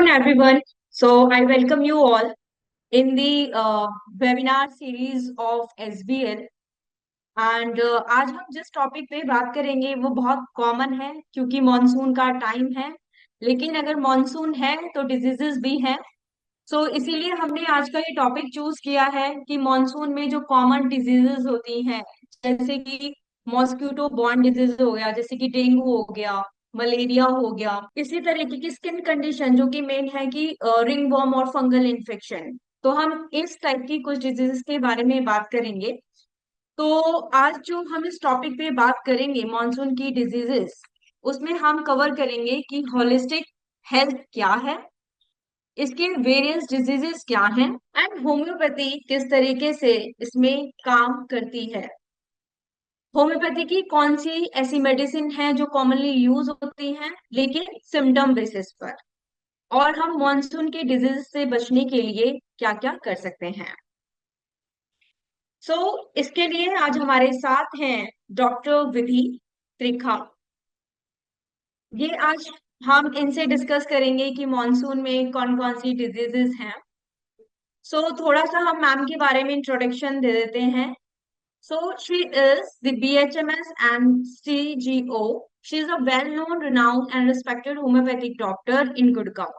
afternoon, everyone. So, I welcome you all in the webinar series of SBL. And आज हम जिस topic पे बात करेंगे वो बहुत कॉमन है क्योंकि मॉनसून का टाइम है। लेकिन अगर मॉनसून है तो डिजीजेस भी हैं। सो इसीलिए हमने आज का ये टॉपिक चूज किया है कि मॉनसून में जो कॉमन डिजीजेस होती हैं, जैसे कि मॉस्किटो बॉर्न डिजीज हो गया, जैसे कि डेंगू हो गया, मलेरिया हो गया, इसी तरीके की स्किन कंडीशन जो कि मेन है कि रिंग वर्म और फंगल इन्फेक्शन। तो हम इस टाइप की कुछ डिजीजेस के बारे में बात करेंगे। तो आज जो हम इस टॉपिक पे बात करेंगे मॉनसून की डिजीजेस, उसमें हम कवर करेंगे कि होलिस्टिक हेल्थ क्या है, इसके वेरियस डिजीजेस क्या हैं, एंड होम्योपैथी किस तरीके से इसमें काम करती है। होम्योपैथी की कौन सी ऐसी मेडिसिन है जो कॉमनली यूज होती हैं लेकिन सिम्टम बेसिस पर, और हम मॉनसून के डिजीज से बचने के लिए क्या क्या कर सकते हैं। इसके लिए आज हमारे साथ हैं डॉक्टर विधि त्रिखा। ये आज हम इनसे डिस्कस करेंगे कि मॉनसून में कौन कौन सी डिजीजेस हैं। थोड़ा सा हम मैम के बारे में इंट्रोडक्शन दे देते हैं। She is the BHMS and CGO. She is a well-known, renowned, and respected homeopathic doctor in Gurgaon.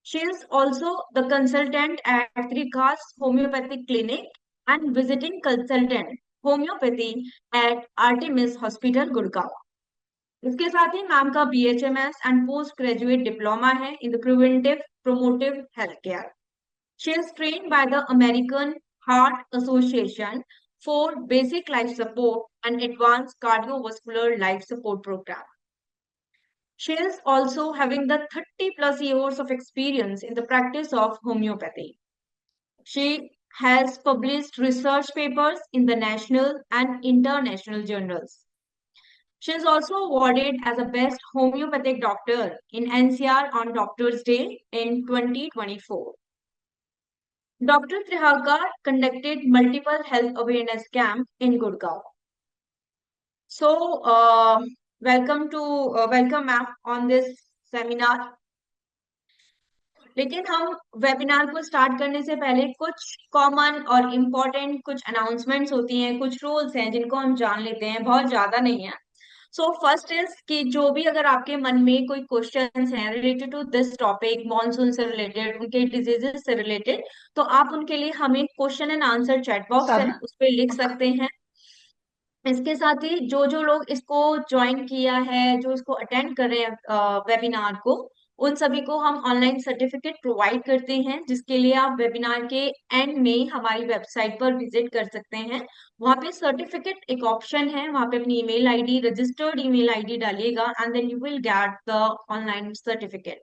She is also the consultant at Trikas Homeopathic Clinic and visiting consultant homeopathy at Artemis Hospital, Gurgaon. इसके साथ ही ma'am का BHMS and post graduate diploma है in the preventive promotive health care. She is trained by the American Heart Association for basic life support and advanced cardiovascular life support program. She is also having the 30 plus years of experience in the practice of homeopathy. She has published research papers in the national and international journals. She is also awarded as a best homeopathic doctor in NCR on Doctor's Day in 2024. Dr. Trihaka conducted multiple health awareness camps in Gurgaon. Welcome ma'am on this seminar. लेकिन हम webinar को start करने से पहले कुछ common और important कुछ announcements होती हैं, कुछ रूल्स हैं जिनको हम जान लेते हैं, बहुत ज्यादा नहीं है। फर्स्ट इज कि जो भी अगर आपके मन में कोई क्वेश्चंस हैं related to this topic, monsoon से रिलेटेड, उनके डिजीजेस से रिलेटेड, तो आप उनके लिए हमें question and answer chat box है उस पर लिख सकते हैं। इसके साथ ही जो जो लोग इसको ज्वाइन किया है, जो इसको अटेंड कर रहे हैं वेबिनार को, उन सभी को हम ऑनलाइन सर्टिफिकेट प्रोवाइड करते हैं, जिसके लिए आप वेबिनार के एंड में हमारी वेबसाइट पर विजिट कर सकते हैं। वहां पे सर्टिफिकेट एक ऑप्शन है, वहां पे अपनी email ID, registered email ID डालिएगा and then you will get the online certificate.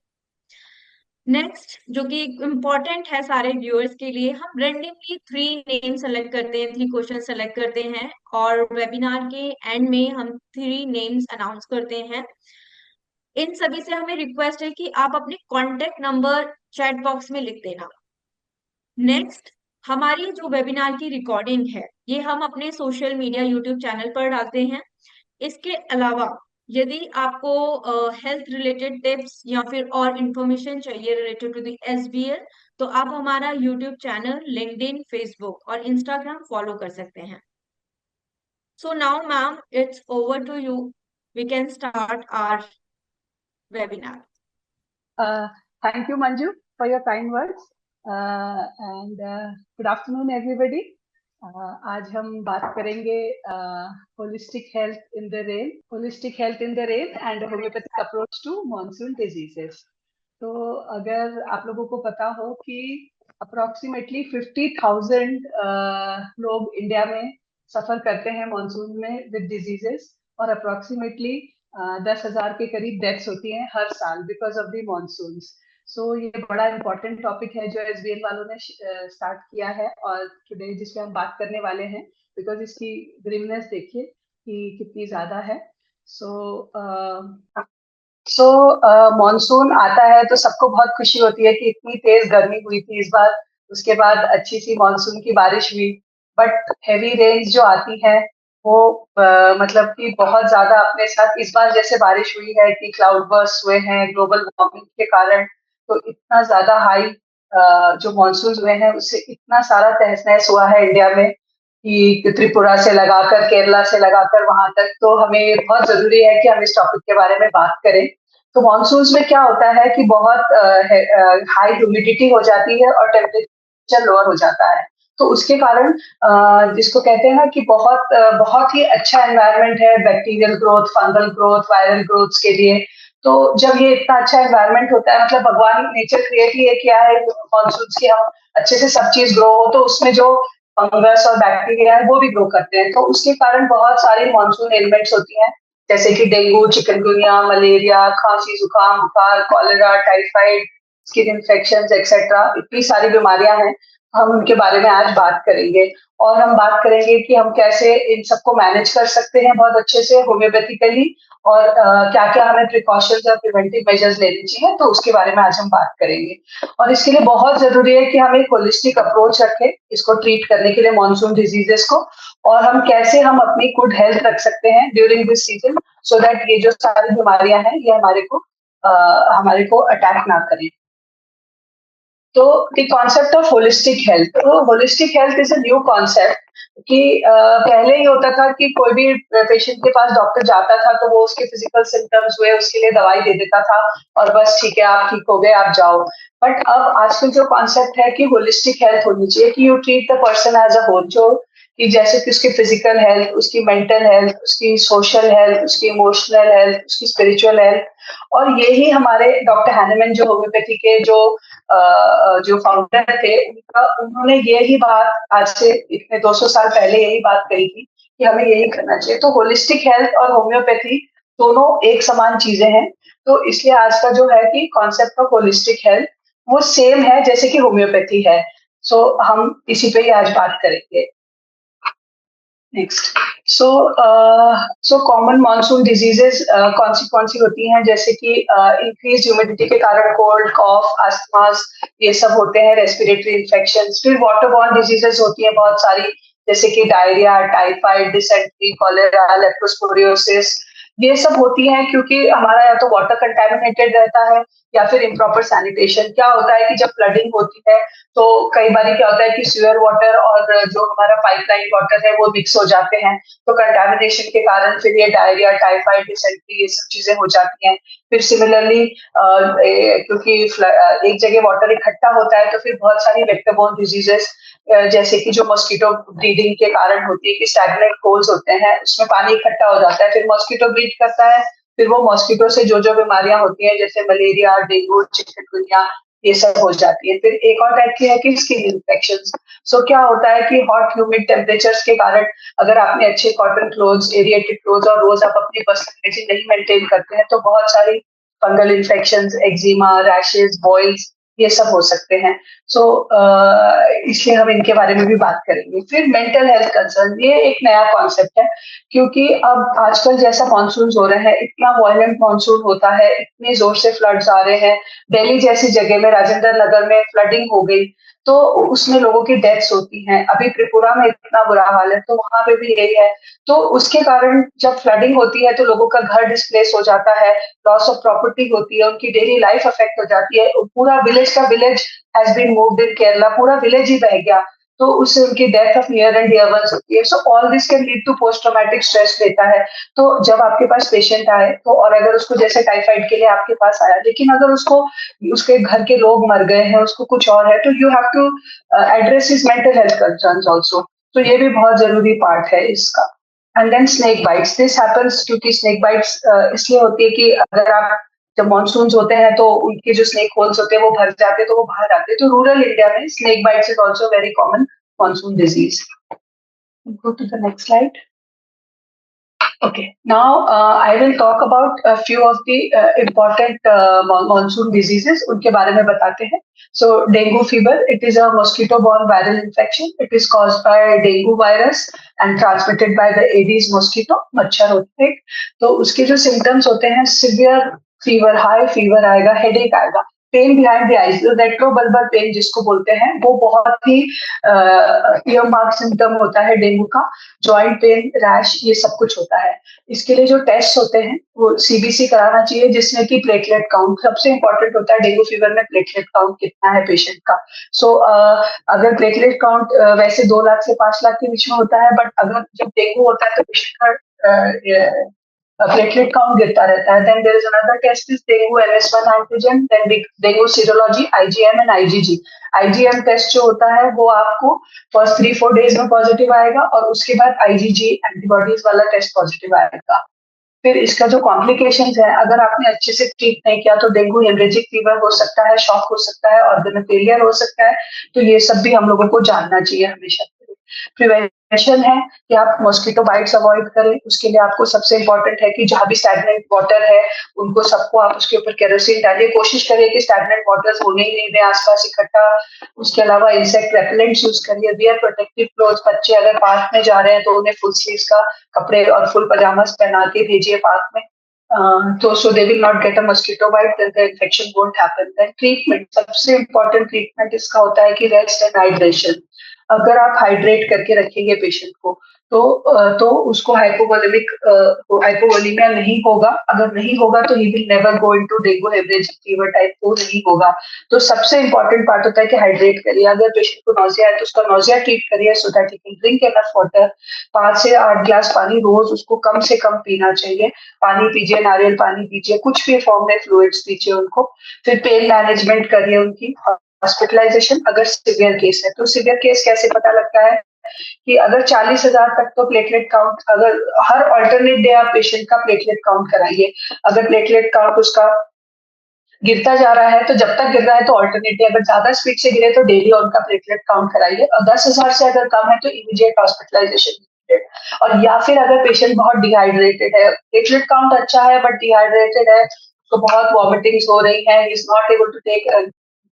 Next जो कि इम्पोर्टेंट है सारे व्यूअर्स के लिए, हम रेंडमली 3 नेम सेलेक्ट करते हैं, 3 क्वेश्चन सेलेक्ट करते हैं और वेबिनार के एंड में हम 3 नेम्स अनाउंस करते हैं। इन सभी से हमें रिक्वेस्ट है कि आप अपने कॉन्टेक्ट नंबर चैट बॉक्स में लिख देना। नेक्स्ट, हमारी जो वेबिनार की रिकॉर्डिंग है ये हम अपने सोशल मीडिया यूट्यूब चैनल पर डालते हैं। इसके अलावा यदि आपको हेल्थ रिलेटेड टिप्स या फिर और इंफॉर्मेशन चाहिए रिलेटेड टू द एसबीएल, तो आप हमारा यूट्यूब चैनल, लिंक्डइन, फेसबुक और इंस्टाग्राम फॉलो कर सकते हैं। So now ma'am, it's over to you, we can start our webinar. Thank you, Manju, for your kind words. And good afternoon, everybody. आज हम बात करेंगे holistic health in the rain and homeopathic approach to monsoon diseases. तो अगर आप लोगों को पता हो कि approximately 50,000 लोग इंडिया में सफर करते हैं मानसून में with diseases, और approximately 10,000 के करीब डेथ्स होती हैं हर साल बिकॉज ऑफ द मॉनसून्स। ये बड़ा इंपॉर्टेंट टॉपिक है जो एसबीएल वालों ने स्टार्ट किया है और टुडे जिसपे हम बात करने वाले हैं, बिकॉज इसकी ग्रीमनेस देखिए कि कितनी ज्यादा है। मॉनसून आता है तो सबको बहुत खुशी होती है कि इतनी तेज गर्मी हुई थी इस बार, उसके बाद अच्छी सी मॉनसून की बारिश हुई, बट हैवी रेन्स जो आती है वो मतलब कि बहुत ज्यादा अपने साथ इस बार जैसे बारिश हुई है कि क्लाउड बर्स्ट हुए हैं ग्लोबल वार्मिंग के कारण, तो इतना ज्यादा हाई जो मानसून हुए हैं उससे इतना सारा तहस नहस हुआ है इंडिया में कि त्रिपुरा से लगाकर केरला से लगाकर वहां तक, तो हमें बहुत जरूरी है कि हम इस टॉपिक के बारे में बात करें। तो मानसून में क्या होता है कि बहुत हाई ह्यूमिडिटी हो जाती है और टेम्परेचर लोअर हो जाता है। तो उसके कारण जिसको कहते हैं ना कि बहुत ही अच्छा एनवायरनमेंट है bacterial growth, fungal growth, viral growth के लिए। तो जब ये इतना अच्छा एनवायरनमेंट होता है, मतलब भगवान नेचर क्रिएट ही किया है मानसून की, हम अच्छे से सब चीज ग्रो हो तो उसमें जो फंगस और बैक्टीरिया है वो भी ग्रो करते हैं। तो उसके कारण बहुत सारी मानसून एलिमेंट्स होती हैं, जैसे कि डेंगू, चिकनगुनिया, मलेरिया, खांसी, जुकाम, बुखार, cholera, typhoid, skin infection etcetera, इतनी सारी बीमारियां हैं। हम उनके बारे में आज बात करेंगे और हम बात करेंगे कि हम कैसे इन सबको मैनेज कर सकते हैं बहुत अच्छे से होम्योपैथिकली, और क्या क्या हमें प्रिकॉशंस और प्रिवेंटिव मेजर्स लेने चाहिए, तो उसके बारे में आज हम बात करेंगे। और इसके लिए बहुत जरूरी है कि हम एक होलिस्टिक अप्रोच रखें इसको ट्रीट करने के लिए, मानसून डिजीजेस को, और हम कैसे हम अपनी गुड हेल्थ रख सकते हैं during this season, so that ये जो सारी बीमारियां हैं ये हमारे को अटैक ना करें। तो the concept of holistic health, तो holistic health is a new concept कि पहले ही होता था कि कोई भी पेशेंट के पास डॉक्टर जाता था तो वो उसके फिजिकल सिम्टम्स हुए उसके लिए दवाई दे देता था और बस ठीक है आप ठीक हो गए आप जाओ। बट अब आजकल जो कॉन्सेप्ट है कि होलिस्टिक हेल्थ होनी चाहिए, कि you treat the person as a whole, जो कि जैसे कि उसकी फिजिकल हेल्थ, उसकी मेंटल हेल्थ, उसकी सोशल हेल्थ, उसकी इमोशनल हेल्थ, उसकी स्पिरिचुअल हेल्थ। और यही हमारे डॉक्टर हैनेमैन जो होम्योपैथी के जो फाउंडर थे, उन्होंने यही बात आज से इतने 200 साल पहले यही बात कही थी कि हमें यही करना चाहिए। तो होलिस्टिक हेल्थ और होम्योपैथी दोनों एक समान चीजें हैं। तो इसलिए आज का जो है कि कॉन्सेप्ट ऑफ होलिस्टिक हेल्थ वो सेम है जैसे कि होम्योपैथी है। सो हम इसी पे ही आज बात करेंगे। Next, so common monsoon diseases कौन सी होती हैं, जैसे कि इंक्रीज ह्यूमिडिटी के कारण कोल्ड, कॉफ, अस्थमास, ये सब होते हैं, रेस्पिरेटरी इन्फेक्शन। फिर वाटरबॉर्न डिजीजेस होती हैं बहुत सारी, जैसे कि डायरिया, टाइफाइड, डिसेंट्री, कॉलेरा, लेप्रोस्पोरियोसिस, ये सब होती हैं क्योंकि हमारा या तो वाटर कंटेमिनेटेड रहता है या फिर इम्प्रॉपर सैनिटेशन। क्या होता है कि जब फ्लडिंग होती है तो कई बार क्या होता है कि सीवर वाटर और जो हमारा पाइपलाइन वाटर है वो मिक्स हो जाते हैं, तो कंटामिनेशन के कारण फिर ये डायरिया, टाइफाइड, डिसेंट्री, ये सब चीजें हो जाती हैं। फिर सिमिलरली क्योंकि एक जगह वाटर इकट्ठा होता है तो फिर बहुत सारी वेक्टर-बोर्न डिजीजेस, जैसे कि जो मॉस्किटो ब्रीडिंग के कारण होती है कि स्टैग्नेंट होल्स होते हैं उसमें पानी इकट्ठा हो जाता है, फिर मॉस्किटो ब्रीड करता है, फिर वो मॉस्किटो से जो बीमारियां होती हैं जैसे मलेरिया, डेंगू, चिकनगुनिया, ये सब हो जाती है। फिर एक और टाइप की है कि स्किन इन्फेक्शन। सो क्या होता है कि हॉट ह्यूमिड टेम्परेचर्स के कारण अगर आपने अच्छे कॉटन क्लोथ्स, एरिएटेड क्लोथ्स और रोज आप अपनी पर्सनल हाइजीन नहीं मेंटेन करते हैं तो बहुत सारी fungal infection, eczema, rashes, boils, ये सब हो सकते हैं। सो इसलिए हम इनके बारे में भी बात करेंगे। फिर मेंटल हेल्थ कंसर्न, ये एक नया कॉन्सेप्ट है क्योंकि अब आजकल जैसा मानसून हो रहा है, इतना वायलेंट मानसून होता है, इतने जोर से फ्लड्स आ रहे हैं। दिल्ली जैसी जगह में, राजेंद्र नगर में फ्लडिंग हो गई तो उसमें लोगों की डेथ्स होती हैं। अभी त्रिपुरा में इतना बुरा हाल है तो वहां पे भी यही है। तो उसके कारण जब फ्लडिंग होती है तो लोगों का घर डिस्प्लेस हो जाता है, लॉस ऑफ प्रॉपर्टी होती है, उनकी डेली लाइफ अफेक्ट हो जाती है। पूरा विलेज का village has been moved in Kerala, पूरा विलेज ही बह गया, तो उससे उनकी death of near and dear ones होती है। So all this can lead to post traumatic stress देता है। तो जब आपके पास पेशेंट आए तो, और अगर उसको जैसे टाइफाइड के लिए आपके पास आया, लेकिन अगर उसको उसके घर के लोग मर गए हैं, उसको कुछ और है, तो you have to address his mental health concerns also. तो ये भी बहुत जरूरी पार्ट है इसका। And then snake bites, this happens क्योंकि स्नेक बाइट्स इसलिए होती है कि अगर आप जब मानसून होते हैं तो उनके जो स्नेक होल्स होते हैं वो भर जाते हैं तो वो बाहर आते हैं। तो रूरल इंडिया में snake bites is also very common monsoon disease. Go to the next slide. Okay, now I will talk about a few of the important monsoon diseases. उनके बारे में बताते हैं. So dengue fever, it is a mosquito-borne viral infection. It is caused by dengue virus and transmitted by the Aedes mosquito. मच्छर होते हैं. तो उसके जो symptoms होते हैं, severe fever, high fever आएगा, headache आएगा. Pain behind the eyes, retrobulbar pain जिसको बोलते हैं, वो बहुत ही ईयरमार्क सिम्टम होता है डेंगू का। जॉइंट पेन, रैश, ये सब कुछ होता है। इसके लिए जो टेस्ट होते हैं वो सीबीसी कराना चाहिए, जिसमें कि प्लेटलेट काउंट सबसे इंपॉर्टेंट होता है। डेंगू फीवर में प्लेटलेट काउंट कितना है पेशेंट का। सो अगर प्लेटलेट काउंट वैसे 2 लाख से 5 लाख के बीच में होता है, बट अगर जब डेंगू होता है तो पेशेंट का प्लेटलेट काउंट गिरता रहता है। Then there is another test is dengue NS1 antigen, then dengue serology IgM and IgG। IgM test जो होता है वो आपको फर्स्ट 3-4 डेज में पॉजिटिव आएगा, और उसके बाद IgG एंटीबॉडीज वाला टेस्ट पॉजिटिव आएगा। फिर इसका जो कॉम्प्लिकेशंस है, अगर आपने अच्छे से ट्रीट नहीं किया तो डेंगू हेमरेजिक फीवर हो सकता है, शॉक हो सकता है, ऑर्गन फेलियर हो सकता है। तो ये सब भी हम लोगों को जानना चाहिए हमेशा। प्रिवेंशन है कि आप मॉस्किटो बाइट्स अवॉइड करें। उसके लिए आपको सबसे इंपॉर्टेंट है कि जहाँ भी स्टैग्नेंट वाटर है उनको सबको आप उसके ऊपर केरोसिन डालिए। कोशिश करिए कि स्टैग्नेंट वाटर्स होने ही नहीं दें आसपास इकट्ठा। उसके अलावा इंसेक्ट रेपेलेंट्स यूज करिए। Wear protective clothes. बच्चे अगर पार्क में जा रहे हैं तो उन्हें फुल स्लीव्स का कपड़े और फुल पजामास पहना के भेजिए पार्क में। तो so they will not get a mosquito bite, then the infection won't happen. Then treatment, सबसे इंपॉर्टेंट ट्रीटमेंट इसका होता है कि रेस्ट एंड हाइड्रेशन। अगर आप हाइड्रेट करके रखेंगे पेशेंट को तो उसको हाइपोवोलीमिया नहीं होगा। अगर नहीं होगा तो he will never go into dengue haemorrhagic fever type, वो नहीं होगा। तो सबसे इंपॉर्टेंट पार्ट होता है कि हाइड्रेट करिए। अगर पेशेंट को नोजिया है तो उसका नोजिया ट्रीट करिए, so that he can drink enough water. 5 से 8 ग्लास पानी रोज उसको कम से कम पीना चाहिए। पानी पीजिए, नारियल पानी पीजिए, कुछ भी फॉर्म में फ्लूइड्स दीजिए उनको। फिर पेन मैनेजमेंट करिए उनकी। हॉस्पिटलाइजेशन, अगर सिवियर केस है तो सिवियर केस कैसे पता लगता है कि अगर 40,000 तक तो प्लेटलेट काउंट, अगर हर अल्टरनेट डे आप पेशेंट का प्लेटलेट काउंट कराइए। अगर प्लेटलेट काउंट उसका गिरता जा रहा है तो जब तक गिर रहा है तो अल्टरनेट डे, अगर ज्यादा स्पीड से गिरे तो डेली उनका प्लेटलेट काउंट कराइए। और 10,000 से अगर कम है तो इमीडिएट हॉस्पिटलाइजेशन। और या फिर अगर पेशेंट बहुत डिहाइड्रेटेड है, प्लेटलेट काउंट अच्छा है बट डिहाइड्रेटेड है, तो बहुत वॉमिटिंग्स हो रही है, is not able to take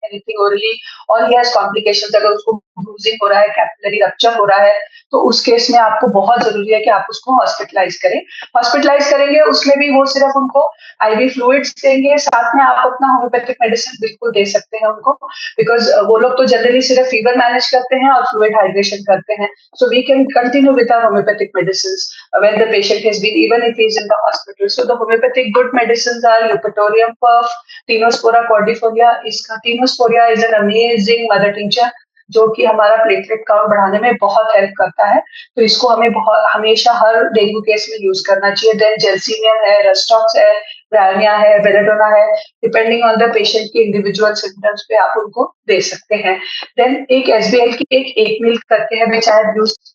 anything orally, और ही हैज कॉम्प्लिकेशंस, अगर उसको ब्रूजिंग हो रहा है, कैपिलरी रप्चर हो रहा है, तो उस केस में आपको बहुत जरूरी है कि आप उसको हॉस्पिटलाइज करें। हॉस्पिटलाइज करेंगे उसमें भी वो सिर्फ उनको IV फ्लूइड्स देंगे, साथ में आप अपना होम्योपैथिक मेडिसिन बिल्कुल दे सकते हैं उनको, बिकॉज वो लोग तो जनरली सिर्फ फीवर मैनेज करते हैं और फ्लूइड हाइड्रेशन करते हैं। So we can continue with our homoeopathic medicine when the patient has been, even if he is in the hospital. So the homoeopathic good medicine are eupatorium perf, tinospora cordifolia. इसका tinospora is an amazing mother tincture जो कि हमारा platelet count बढ़ाने में बहुत help करता है। तो इसको हमें बहुत हमेशा हर डेंगू केस में यूज करना चाहिए। देन जेल्सिनियम है, रेस्टॉक्स है, ब्रायनिया है, बेलेडोना है, डिपेंडिंग ऑन द पेशेंट के इंडिविजुअल सिम्टम्स पे आप उनको दे सकते हैं। देन एक SBL की एक मिल्क करके है, which I have used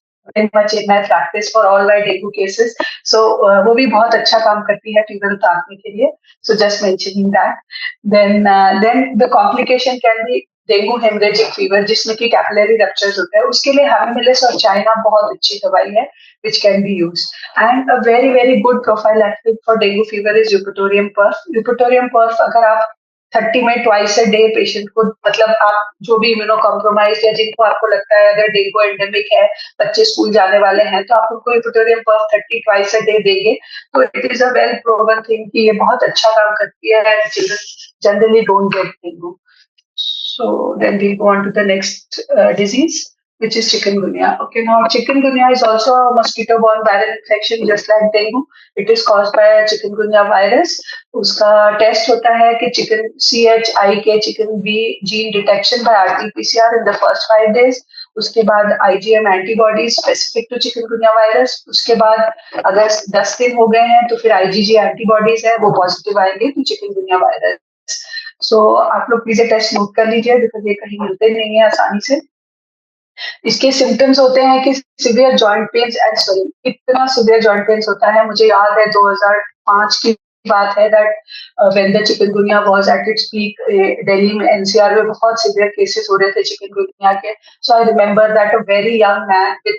much in my practice for all my dengue cases. So वो भी बहुत अच्छा काम करती है फीवर उतारने के लिए। So just mentioning that. Then the complication can be dengue haemorrhagic fever, जिसमें कि कैपिलरी रप्चर्स होता है। उसके लिए हैमिमिलिस और चाइना बहुत अच्छी दवाई है which can be used. And a very good prophylactic for dengue fever is Eupatorium perf. Eupatorium perf अगर आप 30 में ट्वाइस अ डे पेशेंट को, मतलब आप जो भी इम्यूनो कॉम्प्रोमाइज या जिनको आपको लगता है अगर डेंगू एंडेमिक है, बच्चे स्कूल जाने वाले हैं, तो आप उनको यूपेटोरियम पर्फ 30 ट्वाइस अ डे देंगे। तो it is a well proven thing कि ये बहुत अच्छा काम करती है and children generally don't get dengue. So then we'll go on to the next disease, which is chikungunya. Okay, now chikungunya is also a mosquito-borne viral infection, just like dengue. It is caused by a chikungunya virus. उसका test होता है कि chicken CHIK chicken B gene detection by RT-PCR in the first 5 days. उसके बाद IgM antibody specific to chikungunya virus. उसके बाद अगर 10 दिन हो गए हैं तो फिर IgG एंटीबॉडीज है, वो पॉजिटिव आएंगे तो चिकनगुनिया वायरस। सो आप लोग प्लीज टेस्ट नोट कर लीजिए, बिकॉज ये कहीं मिलते नहीं है आसानी से। इसके सिम्टम्स होते हैं कि severe joint pains and swelling. इतना सिवियर जॉइंट पेन्स होता है, मुझे याद है 2005 की बात है that when the chikungunya was at its peak, Delhi में NCR में बहुत सिवियर केसेस हो रहे थे चिकनगुनिया के। So I remember that a very young man with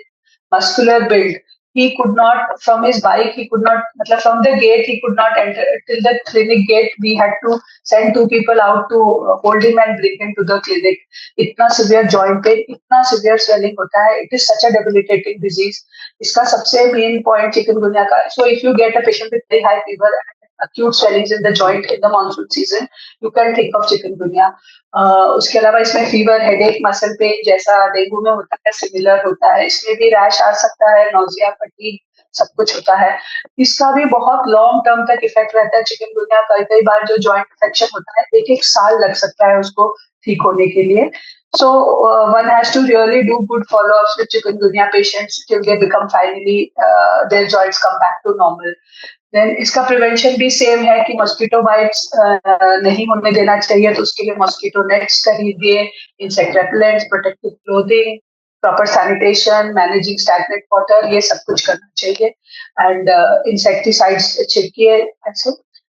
muscular build, he could not, from his bike he could not, मतलब from the gate he could not enter till the clinic gate. We had to send 2 people out to hold him and bring him to the clinic. इतना severe joint pain, इतना severe swelling होता है. It is such a debilitating disease. इसका सबसे main point chikungunya का, so if you get a patient with very high fever acute swellings in the joint in the monsoon season, you can think of chikungunya. उसके अलावा इसमें fever, headache, muscle pain जैसा dengue में होता है similar होता है. इसमें भी रैश आ सकता है, नोजिया, फटीग, सब कुछ होता है. इसका भी बहुत लॉन्ग टर्म तक इफेक्ट रहता है चिकनगुनिया का. कई बार जो जॉइंट इन्फेक्शन होता है 1-1 साल लग सकता है उसको ठीक होने के लिए. So one has to really do good follow-ups with chikungunya patients till they become finally their joints come back to normal. Then इसका प्रिवेंशन भी सेम है कि मॉस्किटो बाइट्स नहीं होने देना चाहिए, तो उसके लिए मॉस्किटो नेट्स खरीदिए, insect repellents, protective clothing, proper sanitation, managing stagnant water, ये सब कुछ करना चाहिए. एंड इंसेक्टिसाइड्स छिड़किए ऐसे.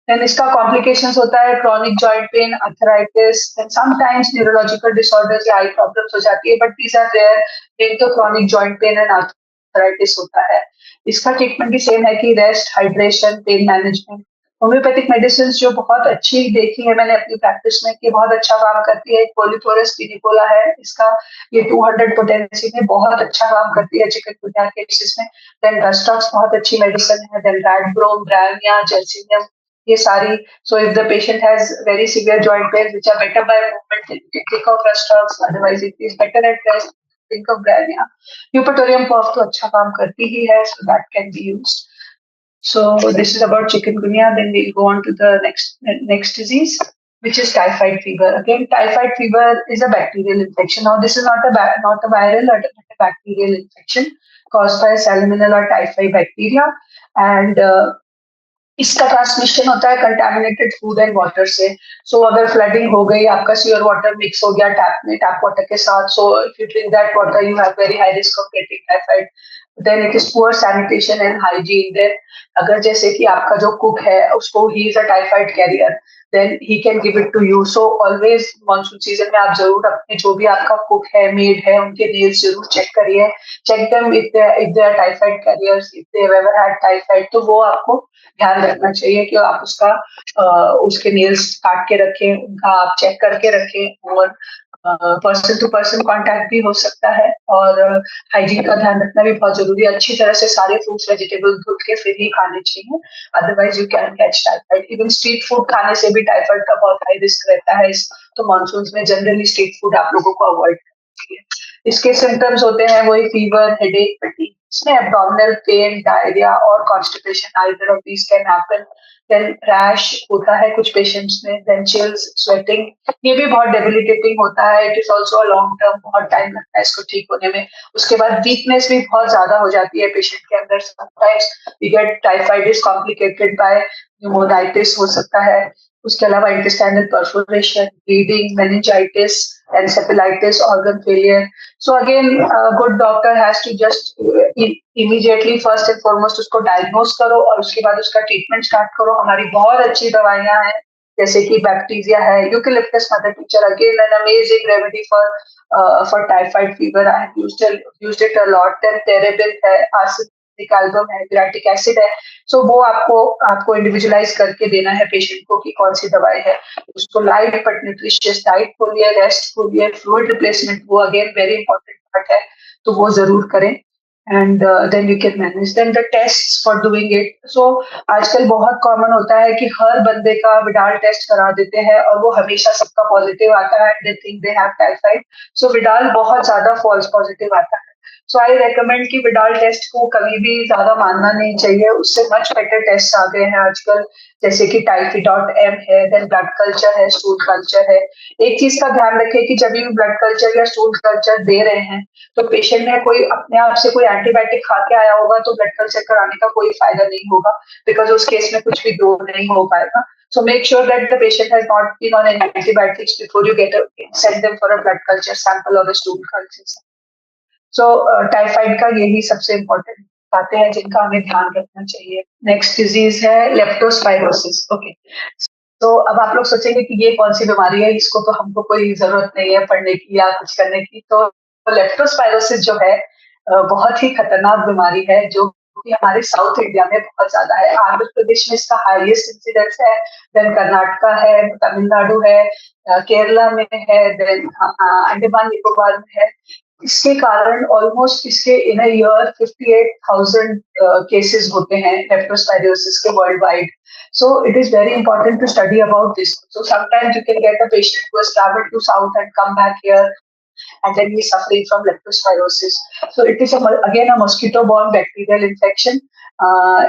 देन इसका कॉम्प्लिकेशंस होता है chronic joint pain, arthritis, then sometimes neurological disorders या आई प्रॉब्लम्स हो जाती है, बट दीज आर रेयर. एक तो chronic joint pain and arthritis होता है. इसका ट्रीटमेंट भी सेम है कि rest, hydration, pain management. Homeopathic medicine जो बहुत अच्छी देखी है मैंने अपनी प्रैक्टिस में कि बहुत अच्छा काम करती है, पोलिफोरस पिनिकोला है इसका, ये 200 पोटेंसी में बहुत अच्छा काम करती है चिकनगुनिया केसेस में. देन रस्टॉक्स बहुत अच्छी मेडिसिन है. देन रैडब्रोम, ब्रायनिया, जर्सीनियम, ये सारी. So if the patient has very severe joint pain which are better by movement, you can take off rhus tox, otherwise it is better at rest, think of Brania. Eupatorium puff तो अच्छा काम करती ही है, so that can be used. So this is about chikungunya. Then we'll go on to the next disease, which is typhoid fever. Again, typhoid fever is a bacterial infection. Now this is not a viral or a bacterial infection caused by Salmonella typhi bacteria, and इसका transmission होता है contaminated food and water से. सो अगर flooding हो गई, आपका sewer water mix हो गया टैप में, टैप वाटर के साथ, so if you drink that water you have very high risk of getting typhoid. Then it is poor sanitation and hygiene. Then अगर जैसे कि आपका जो कुक है उसको he is a typhoid carrier, then he can give it to you. So always monsoon season में आप जरूर अपने जो भी आपका कुक है, मेड है, उनके नेल्स जरूर चेक करिए. Check them if they are typhoid carriers, if they have ever had typhoid, तो वो आपको ध्यान रखना चाहिए कि आप उसके नेल्स काट के रखें, उनका आप चेक करके रखें. और पर्सन टू पर्सन कांटेक्ट भी हो सकता है, और हाइजीन का ध्यान रखना भी बहुत जरूरी है. अच्छी तरह से सारे फ्रूट्स वेजिटेबल्स धुल के फिर ही खाने चाहिए, otherwise you can catch typhoid. Even street food खाने से भी टाइफाइड का बहुत हाई रिस्क रहता है. तो मानसून में जनरली स्ट्रीट फूड आप लोगों को अवॉइड करना चाहिए. इसके सिम्टम्स होते हैं वही फीवर, हेडेक, फटीग. इसमें एब्डोमिनल पेन, डायरिया और constipation, either of these can happen. Then rash होता है कुछ पेशेंट्स में. देन चिल्स, स्वेटिंग, ये भी बहुत डेबिलिटेटिंग होता है. It is also a long term, बहुत टाइम लगता है इसको ठीक होने में. उसके बाद वीकनेस भी बहुत ज्यादा हो जाती है पेशेंट के अंदर. Sometimes we get typhoid is complicated by pneumonitis हो सकता है. उसके अलावा intestinal perforation, bleeding, meningitis, encephalitis, organ failure. So again, a good doctor has to just immediately first and foremost उसको diagnose करो और उसके बाद उसका ट्रीटमेंट स्टार्ट करो. हमारी बहुत अच्छी दवाइयां हैं जैसे कि बैक्टीरिया है, eucalyptus mother tincture, again an amazing remedy for typhoid fever. I have used it a lot. Then terebinth है, एल्बम है, ग्राटिक एसिड है. सो वो आपको इंडिविजुअलाइज करके देना है पेशेंट को कि कौन सी दवाई है. उसको लाइट बट न्यूट्रिशियस डाइट खोलिए, रेस्ट खोलिए, फ्लूइड रिप्लेसमेंट, वो अगेन वेरी इंपॉर्टेंट पार्ट है, तो वो जरूर करें. And then you can manage. Then the test for doing it. So आजकल बहुत कॉमन होता है कि हर बंदे का विडाल टेस्ट करा देते हैं और वो हमेशा सबका पॉजिटिव आता है, they think they have typhoid. So Widal बहुत ज्यादा फॉल्स पॉजिटिव आता है. सो आई रेकमेंड कि विडाल टेस्ट को कभी भी ज्यादा मानना नहीं चाहिए. उससे मच बेटर टेस्ट आ गए हैं आजकल, जैसे कि टाइफी.m है, देन ब्लड कल्चर है, स्टूल कल्चर है. एक चीज का ध्यान रखें कि जब भी ब्लड कल्चर या स्टूल कल्चर दे रहे हैं तो पेशेंट ने कोई अपने आप से कोई एंटीबायोटिक खा के आया होगा तो ब्लड कल्चर कराने का कोई फायदा नहीं होगा, बिकॉज उस केस में कुछ भी ग्रो नहीं हो पाएगा. So make sure that the patient has not been on any antibiotics before you send them for a blood culture sample or a stool culture sample. So typhoid का यही सबसे इम्पोर्टेंट बातें हैं जिनका हमें ध्यान रखना चाहिए. नेक्स्ट डिजीज है लेप्टोस्पाइरोसिस. ओके, तो अब आप लोग सोचेंगे कि ये कौन सी बीमारी है, इसको तो हमको कोई जरूरत नहीं है पढ़ने की या कुछ करने की. तो लेप्टोस्पाइरोसिस जो है बहुत ही खतरनाक बीमारी है जो कि हमारे साउथ इंडिया में बहुत ज्यादा है. आंध्र प्रदेश में इसका हाईएस्ट इंसिडेंस है, देन कर्नाटका है, तमिलनाडु है, केरला में है, देन अंडमान निकोबार में है. इसके कारण ऑलमोस्ट इसके इन अ ईयर 58,000 केसेस होते हैं लेप्टोस्पाइरोसिस के world wide. So it is very important to study about this. So sometimes you can get a patient who has traveled to south and come back here, and then he's suffering from leptospirosis. So it is again a mosquito-borne bacterial infection.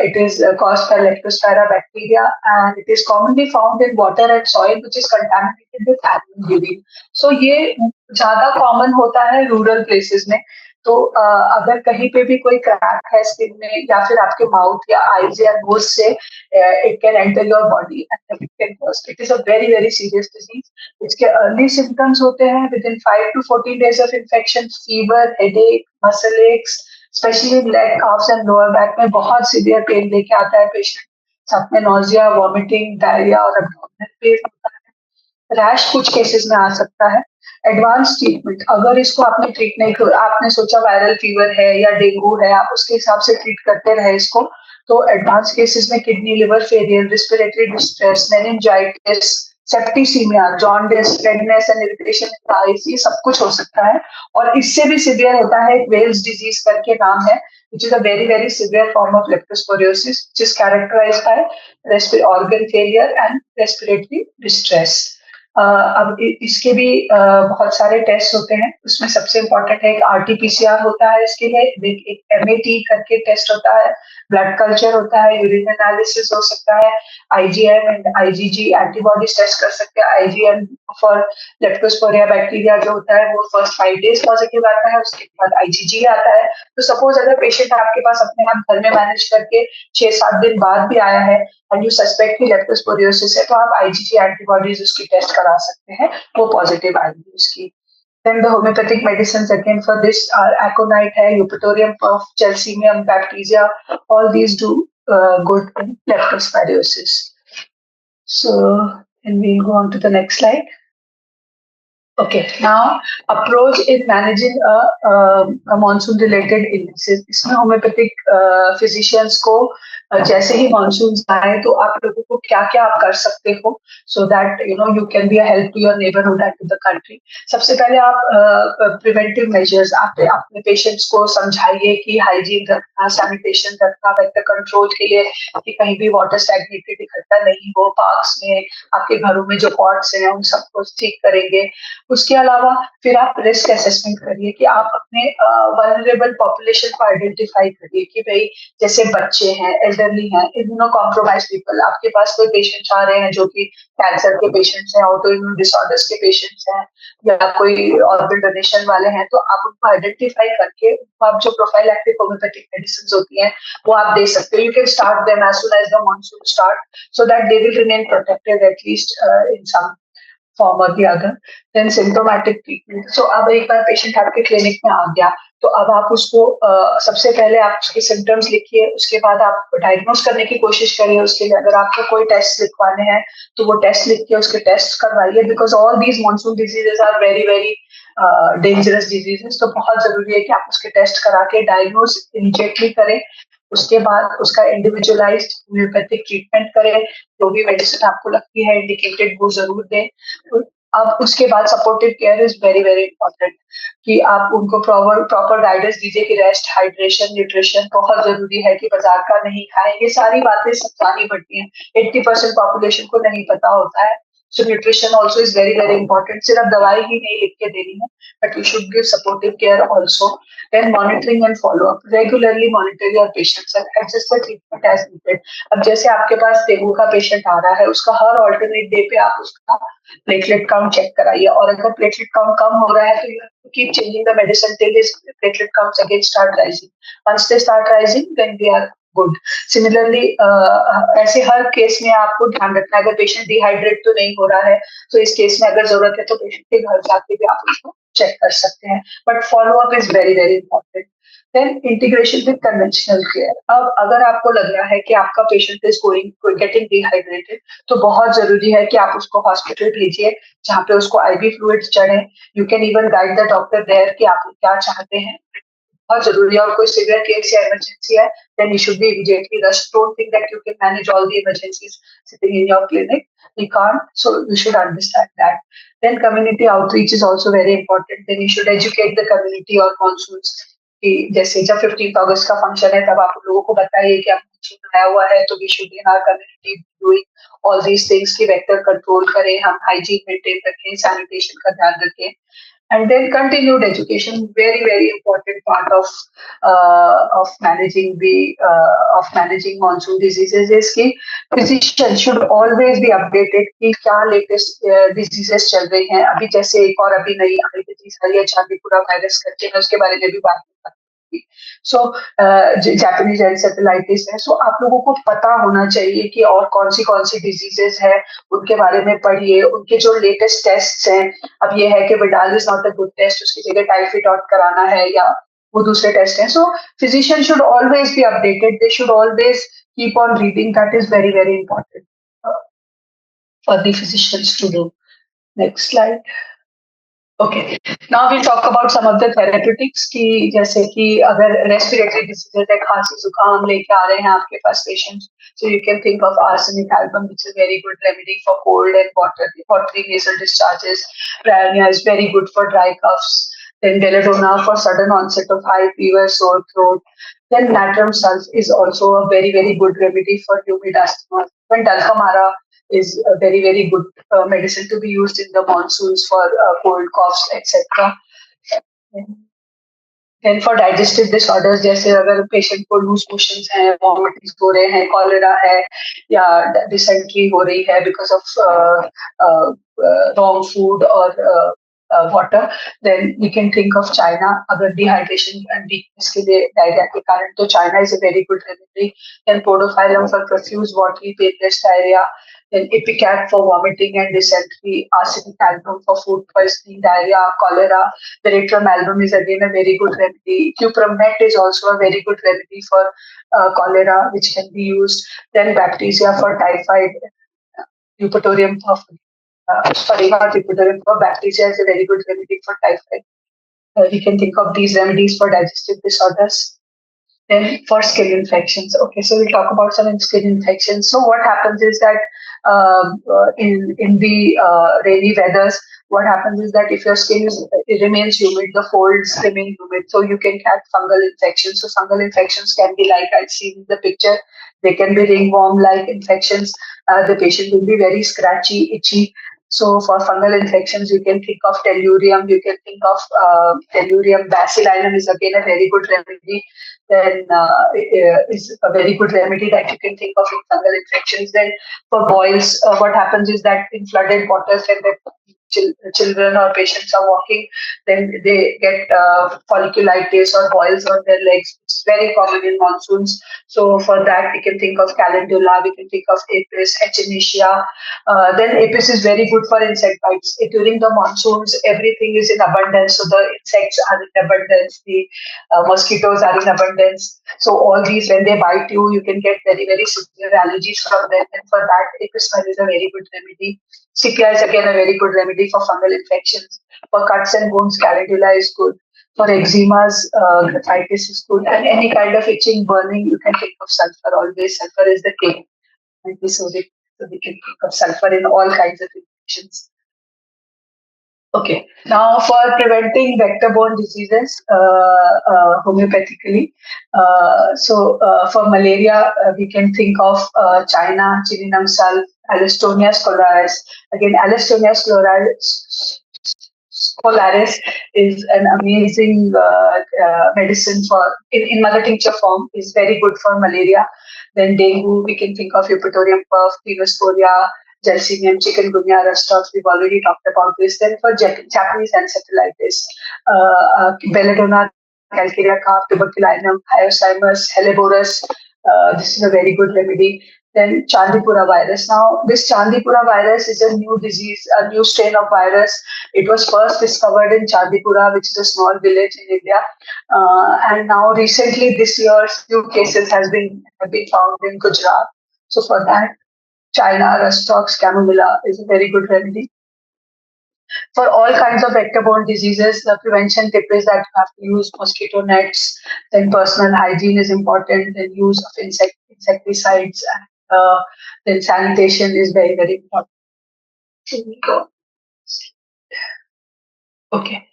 It is caused by Leptospira bacteria, and it is commonly found in water and soil which is contaminated with animal urine. So ये ज्यादा common होता है rural places में. तो अगर कहीं पे भी कोई क्रैक है स्किन में या फिर आपके माउथ या आईज या नोज से, it can enter your body and it can cause. It is a very very serious disease. इसके अर्ली सिम्टम्स होते हैं with in 5 to 14 days of infection. Fever, headache, muscle x, specially leg, carbs and lower back में बहुत severe pain लेके आता है patient. साथ में नोजिया, वॉमिटिंग, डायरिया और एब्डोमिनल पेन होता है. रैश कुछ केसेस में आ सकता है. एडवांस ट्रीटमेंट, अगर इसको आपने ट्रीट नहीं किया, आपने सोचा वायरल फीवर है या डेंगू है, आप उसके हिसाब से ट्रीट करते रहे इसको, तो एडवांस केसेस में kidney, liver failure, respiratory distress, meningitis, septicaemia, jaundice, redness and irritation in the eyes, ये सब कुछ हो सकता है. और इससे भी सीवियर होता है, एक वेल्स डिजीज करके नाम है, which is a very very severe form of leptospirosis, which is characterized by organ failure and respiratory distress. अब इसके भी बहुत सारे टेस्ट होते हैं. उसमें सबसे इम्पोर्टेंट है एक आरटीपीसीआर होता है इसके लिए, एक एमएटी करके टेस्ट होता है, ब्लड कल्चर होता है, यूरिन एनालिसिस हो सकता है, IgM and IgG antibodies test कर सकते हैं. आईजीएम फॉर लेप्टोस्पोरिया बैक्टीरिया जो होता है वो फर्स्ट 5 days पॉजिटिव आता है, उसके बाद आईजीजी आता है. तो सपोज अगर पेशेंट आपके पास अपने आप घर में मैनेज करके 6-7 दिन बाद भी आया है एंड यू सस्पेक्ट कि लेप्टोस्पोरियोसिस है, तो आप आईजीजी एंटीबॉडीज उसकी टेस्ट करा सकते हैं, वो पॉजिटिव आएगी उसकी. Then the homeopathic medicines again for this are aconite hai, Eupatorium puff, Chalcinium, Bacteria. All these do good in leptospirosis. So, can we go on to the next slide? Okay, now approach in managing a monsoon-related illnesses. इसमें homeopathic physicians को जैसे ही monsoon आए तो आप लोगों को क्या क्या आप कर सकते हो, so that you can be a help to your neighbourhood and to the country. सबसे पहले आप प्रिवेंटिव मेजर्स, आप अपने पेशेंट्स को समझाइए कि हाइजीन रखना, सैनिटेशन रखना, वेक्टर कंट्रोल के लिए कि कहीं भी वाटर स्टैग्नेटेड इकट्ठा नहीं हो, पार्क्स में, आपके घरों में जो पॉट्स हैं उन सबको ठीक करेंगे. उसके अलावा फिर आप रिस्क असेसमेंट करिए कि आप अपने वल्नरेबल पॉपुलेशन को आइडेंटिफाई करिए कि भाई जैसे बच्चे हैं, एल्डरली हैं, इम्यूनो कॉम्प्रोमाइज पीपल. आपके पास कोई पेशेंट्स आ रहे हैं जो कि कैंसर के पेशेंट्स हैं, ऑटो इम्यून डिसऑर्डर्स के पेशेंट्स हैं, या कोई ऑर्गन डोनेशन वाले हैं, तो आप उनको आइडेंटिफाई करके आप जो प्रोफाइलैक्टिक होम्योपैथिक मेडिसिन होती हैं वो आप दे सकते हो. You can start them as soon as the monsoon start so that they will remain protected atleast in some form और the other. Then symptomatic treatment. So अब एक बार पेशेंट आपके क्लिनिक में आ गया तो अब आप उसको सबसे पहले आप उसके सिम्टम्स लिखिए, उसके बाद आप डायग्नोस करने की कोशिश करिए. उसके लिए अगर आपको कोई टेस्ट लिखवाने हैं तो वो टेस्ट लिख के उसके टेस्ट करवाइए, because all these monsoon diseases are very very dangerous diseases. तो बहुत जरूरी है कि आप उसके टेस्ट करा के डायग्नोस इमीडिएटली करें. उसके बाद उसका इंडिविजुअलाइज्ड होम्योपैथिक ट्रीटमेंट करें, जो भी मेडिसिन आपको लगती है इंडिकेटेड वो जरूर दें. अब उसके बाद supportive care is very very important, कि आप उनको प्रॉपर गाइडेंस दीजिए कि रेस्ट, हाइड्रेशन, न्यूट्रिशन बहुत जरूरी है, कि बाजार का नहीं खाएं. ये सारी बातें समझानी पड़ती हैं. 80% पॉपुलेशन को नहीं पता होता है. So nutrition also is very very important. सिर्फ दवाई ही नहीं लिख के देनी है, but you should give supportive care also. Then monitoring and follow up. Regularly monitor your patients and adjust the treatment as needed. अब जैसे आपके पास डेंगू का पेशेंट आ रहा है, उसका हर ऑल्टरनेट डे पे आप उसका प्लेटलेट काउंट चेक कराइए, और अगर प्लेटलेट काउंट कम हो रहा है तो you keep changing the medicine till his platelet counts again start rising. Once they start rising, then we are good. Similarly, ऐसे हर केस में आपको ध्यान रखना है, अगर पेशेंट डिहाइड्रेट तो नहीं हो रहा है तो इस केस में अगर जरूरत है तो पेशेंट के घर जाके भी आप उसको चेक कर सकते हैं. But follow up is very very important. Then integration with conventional care. अब अगर आपको लग रहा है कि आपका पेशेंट इज गेटिंग डिहाइड्रेटेड, तो बहुत जरूरी है कि आप उसको हॉस्पिटल भेजिए जहाँ पे उसको आईवी फ्लूइड्स चढ़े. You can even guide the doctor there कि आप क्या चाहते हैं. बहुत जरूरी है और कोई सीवियर केस या इमरजेंसी है, then you should be immediately rushed. Don't think that you can manage all the emergencies sitting in your clinic. You can't, so you should understand that. Then community outreach is also very important. Then you should educate the community on monsoons. कि जैसे जब 15 अगस्त का function है तब आप लोगों को बताइए कि आप मानसून आया हुआ है, तो we should in our community doing all these things की वेक्टर कंट्रोल करें, हम हाइजीन मेंटेन रखें, सैनिटेशन का ध्यान रखें. And then continued education, very very important part of managing the of managing monsoon diseases is कि physicians should always be updated कि क्या latest diseases चल रही हैं. अभी जैसे एक और अभी नई आई disease आई है चांदीपुरा वायरस करके, मैं उसके बारे में भी बात करूंगी. सो जापानीज एनसेफेलाइटिस है. सो आप लोगों को पता होना चाहिए कि और कौन सी डिजीजेस है, उनके बारे में पढ़िए, उनके जो लेटेस्ट टेस्ट हैं. अब ये है कि Widal is not a good test, उसकी जगह टाइफाइड कराना है या वो दूसरे टेस्ट हैं. So physician should always be updated, they should always keep on reading. That is very very important for the physicians to do. Next slide. Okay, now we'll talk about some of the therapeutics की, जैसे कि अगर respiratory diseases है, खांसी जुकाम लेके आ रहे हैं आपके पास patients, so you can think of arsenic album, which is a very good remedy for cold and watery nasal discharges. Bryonia is very good for dry coughs. Then belladonna for sudden onset of high fever, sore throat. Then natrum sulph is also a very very good remedy for humid asthma. When dulcamara is a very very good medicine to be used in the monsoons for cold coughs etc. Then for digestive disorders, जैसे अगर patient को loose motions हैं, vomiting हो रहे हैं, cholera है या dysentery हो रही है बिकॉज ऑफ रॉन्ग फूड और water, then we can think of China. अगर dehydration and weakness के लिए डायरिया के कारण, तो China is a very good remedy. Then podophyllum for profuse watery painless diarrhea. Then ipecac for vomiting and dysentery. Arsenic album for food poisoning, diarrhea, cholera. Veratrum album is again a very good remedy. Cuprum net is also a very good remedy for cholera, which can be used. Then bacteria for typhoid. Eupatorium for sorry, not Eupatorium for bacteria is a very good remedy for typhoid. We can think of these remedies for digestive disorders. Then for skin infections. Okay, so we'll talk about some skin infections. So what happens is that in the rainy weathers, what happens is that if your skin remains humid, the folds remain humid, so you can catch fungal infections. So fungal infections can be like I've seen in the picture. They can be ringworm-like infections. The patient will be very scratchy, itchy. So for fungal infections, you can think of tellurium. You can think of tellurium. Bacillinum is again a very good remedy. Then is a very good remedy that you can think of in fungal infections. Then for boils, what happens is that in flooded waters, when the children or patients are walking, then they get folliculitis or boils on their legs, which is very common in monsoons. So for that, we can think of calendula, we can think of apis, echinacea. Then apis is very good for insect bites. During the monsoons, everything is in abundance. So the insects are in abundance, the mosquitoes are in abundance. So all these, when they bite you, you can get very, very severe allergies from them. And for that, apis is a very good remedy. Sepia is again a very good remedy for fungal infections. For cuts and wounds, calendula is good. For eczemas, graphitis is good. And any kind of itching, burning, you can think of sulfur. Always sulfur is the king. So we can think of sulfur in all kinds of infections. Okay, now for preventing vector-borne diseases homeopathically, for malaria, we can think of China, Chininum sulph, Allistonia scolaris. Again, Allistonia scolaris is an amazing medicine for, in mother tincture form, is very good for malaria. Then dengue, we can think of Eupatorium puff, Clevosporia, Gelsemium, chikungunya, Rustopes, we've already talked about this. Then for Japanese encephalitis, belladonna, calcarea carp, tuberculinum, hyoscyamus, helleborus, this is a very good remedy. Then Chandipura virus. Now, this Chandipura virus is a new disease, a new strain of virus. It was first discovered in Chandipura, which is a small village in India. And now recently this year, few cases have been found in Gujarat. So for that, China, Rustox, chamomilla is a very good remedy. For all kinds of vector-borne diseases, the prevention tip is that you have to use mosquito nets. Then personal hygiene is important. Then use of insecticides. Then sanitation is very, very important. Here we go. Okay.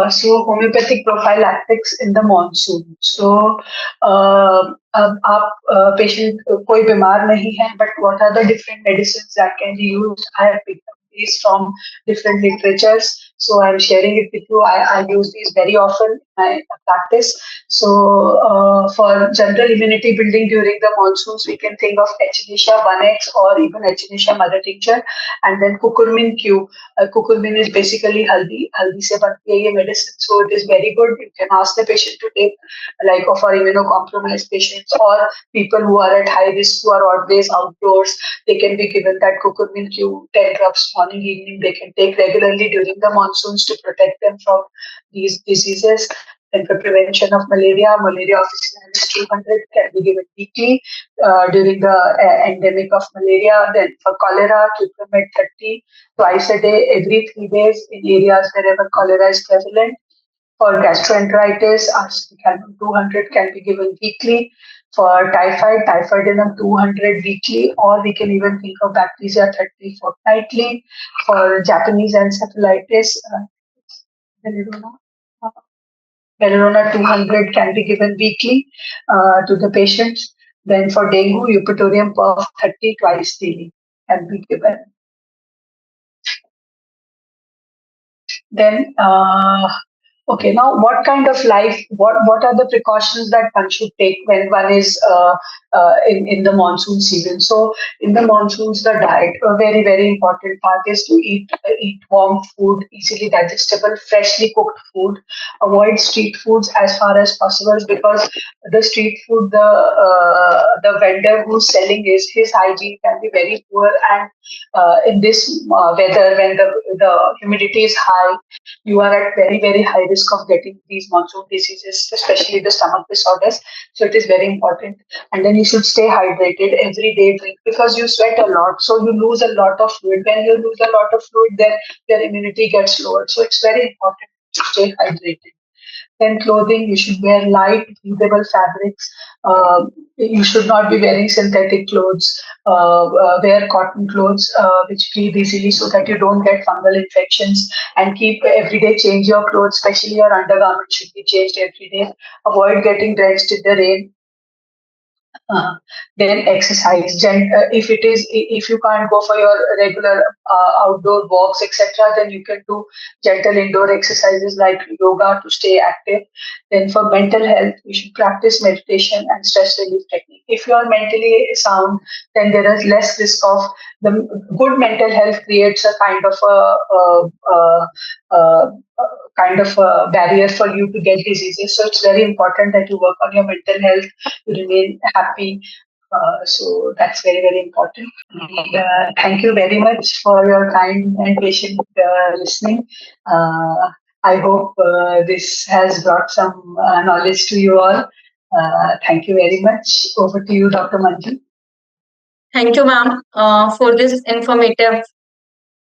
So homeopathic prophylactics in the monsoon. So अब आप patient कोई बीमार नहीं है, but what are the different medicines that can be used? I have picked up these from different literatures, so I'm sharing it with you. I use these very often in my practice. So for general immunity building during the monsoons, we can think of Echinacea 1X or even Echinacea mother tincture, and then Cucurmin Q. Cucurmin is basically haldi se बनती है ये medicine, so it is very good. You can ask the patient to take, like for immunocompromised patients or people who are at high risk, who are always outdoors, they can be given that Cucurmin Q 10 drops morning, evening. They can take regularly during the monsoons to protect them from these diseases. And for prevention of malaria, malaria officinalis 200 can be given weekly during the endemic of malaria. Then for cholera, Cupromet 30 twice a day, every 3 days in areas wherever cholera is prevalent. For gastroenteritis, Acecalmon 200 can be given weekly. For typhoid, Typhoidinum 200 weekly, or we can even think of Bacteria 30 fortnightly. For Japanese encephalitis, Belladonna 200 can be given weekly to the patients. Then for dengue, Eupatorium perf 30 twice daily can be given. Then, okay, now what kind of life, what are the precautions that one should take when one is in the monsoon season? So in the monsoons, the diet, a very, very important part is to eat warm food, easily digestible, freshly cooked food. Avoid street foods as far as possible, because the street food, the vendor who's selling his hygiene can be very poor, and in this weather, when the humidity is high, you are at very, very high risk of getting these monsoon diseases, especially the stomach disorders. So it is very important. And then you should stay hydrated every day, because you sweat a lot. So you lose a lot of fluid. When you lose a lot of fluid, then your immunity gets lowered. So it's very important to stay hydrated. Then clothing, you should wear light, breathable fabrics. You should not be wearing synthetic clothes. Wear cotton clothes which breathe easily, so that you don't get fungal infections. And keep every day, change your clothes, especially your undergarments should be changed every day. Avoid getting drenched in the rain. Then exercise. If you can't go for your regular outdoor walks, etc., then you can do gentle indoor exercises like yoga to stay active. Then for mental health, you should practice meditation and stress relief technique. If you are mentally sound, then there is less risk of the good mental health creates a kind of a barrier for you to get diseases. So it's very important that you work on your mental health to remain happy. So that's very, very important. And, thank you very much for your kind and patient listening. I hope this has brought some knowledge to you all. Thank you very much. Over to you, Dr. Manju. Thank you, ma'am, for this informative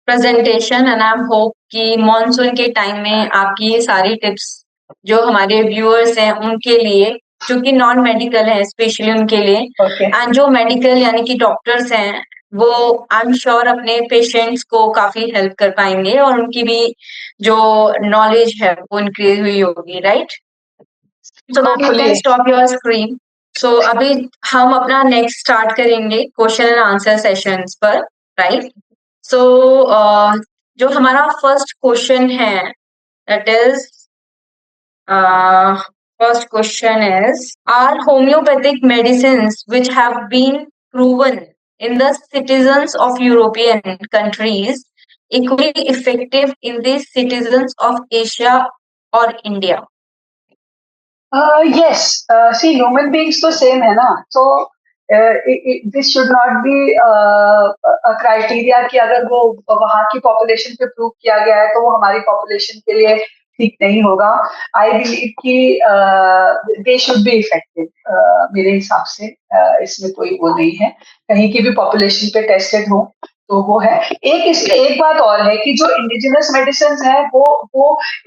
presentation, and I hope कि monsoon के time में आपकी ये सारी tips जो हमारे viewers हैं उनके लिए, जो कि नॉन मेडिकल है, स्पेशली उनके लिए, एंड जो मेडिकल यानी कि डॉक्टर्स हैं, वो आई एम श्योर अपने पेशेंट्स को काफी हेल्प कर पाएंगे और उनकी भी जो नॉलेज है वो इंक्रीज हुई होगी, right? So ma'am, you can stop your screen. So अभी हम अपना नेक्स्ट स्टार्ट करेंगे क्वेश्चन एंड आंसर सेशंस पर, राइट? सो जो हमारा फर्स्ट क्वेश्चन है, that is first question is, are homeopathic medicines which have been proven in the citizens of European countries equally effective in the citizens of Asia or India? Yes. See, human beings तो same है ना, so this should not be a criteria कि अगर वो वहाँ की population पे prove किया गया है तो वो हमारी population के लिए ठीक नहीं होगा. आई बिलीव कि दे शुड बी इफेक्टिव. मेरे हिसाब से इसमें कोई वो नहीं है, कहीं की भी पॉपुलेशन पे टेस्टेड हो तो वो है एक बात और है कि जो इंडिजिनस मेडिसिन है वो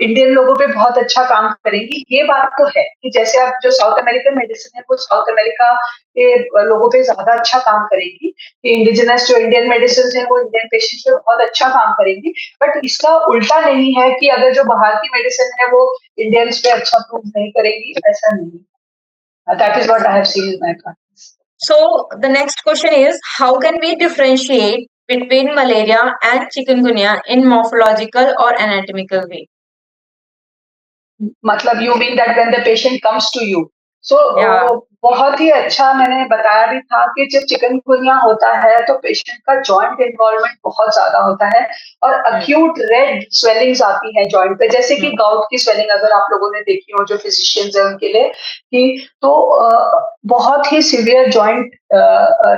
इंडियन लोगों पे बहुत अच्छा काम करेंगी। ये बात तो है कि जैसे आप जो साउथ अमेरिकन मेडिसिन है वो साउथ अमेरिका के लोगों पे ज्यादा अच्छा काम करेगी, कि इंडिजिनस जो इंडियन मेडिसिन है वो इंडियन पेशेंट्स पे बहुत अच्छा काम करेंगी। बट इसका उल्टा नहीं है कि अगर जो बाहर की मेडिसिन है वो इंडियंस पे अच्छा प्रूव नहीं करेगी, ऐसा नहीं। That is what I have seen in my practice. So the next question is, how can we differentiate between malaria and chikungunya in morphological or anatomical way? मतलब you mean that when the patient comes to you. So Yeah. बहुत ही अच्छा मैंने बताया भी था कि जब chikungunya होता है तो पेशेंट का जॉइंट इन्वॉल्वमेंट बहुत ज्यादा होता है और अक्यूट रेड स्वेलिंग्स आती है जॉइंट पे, जैसे कि गाउट की स्वेलिंग अगर आप लोगों ने देखी हो जो फिजिशियंस है उनके लिए, कि तो बहुत ही सीवियर जॉइंट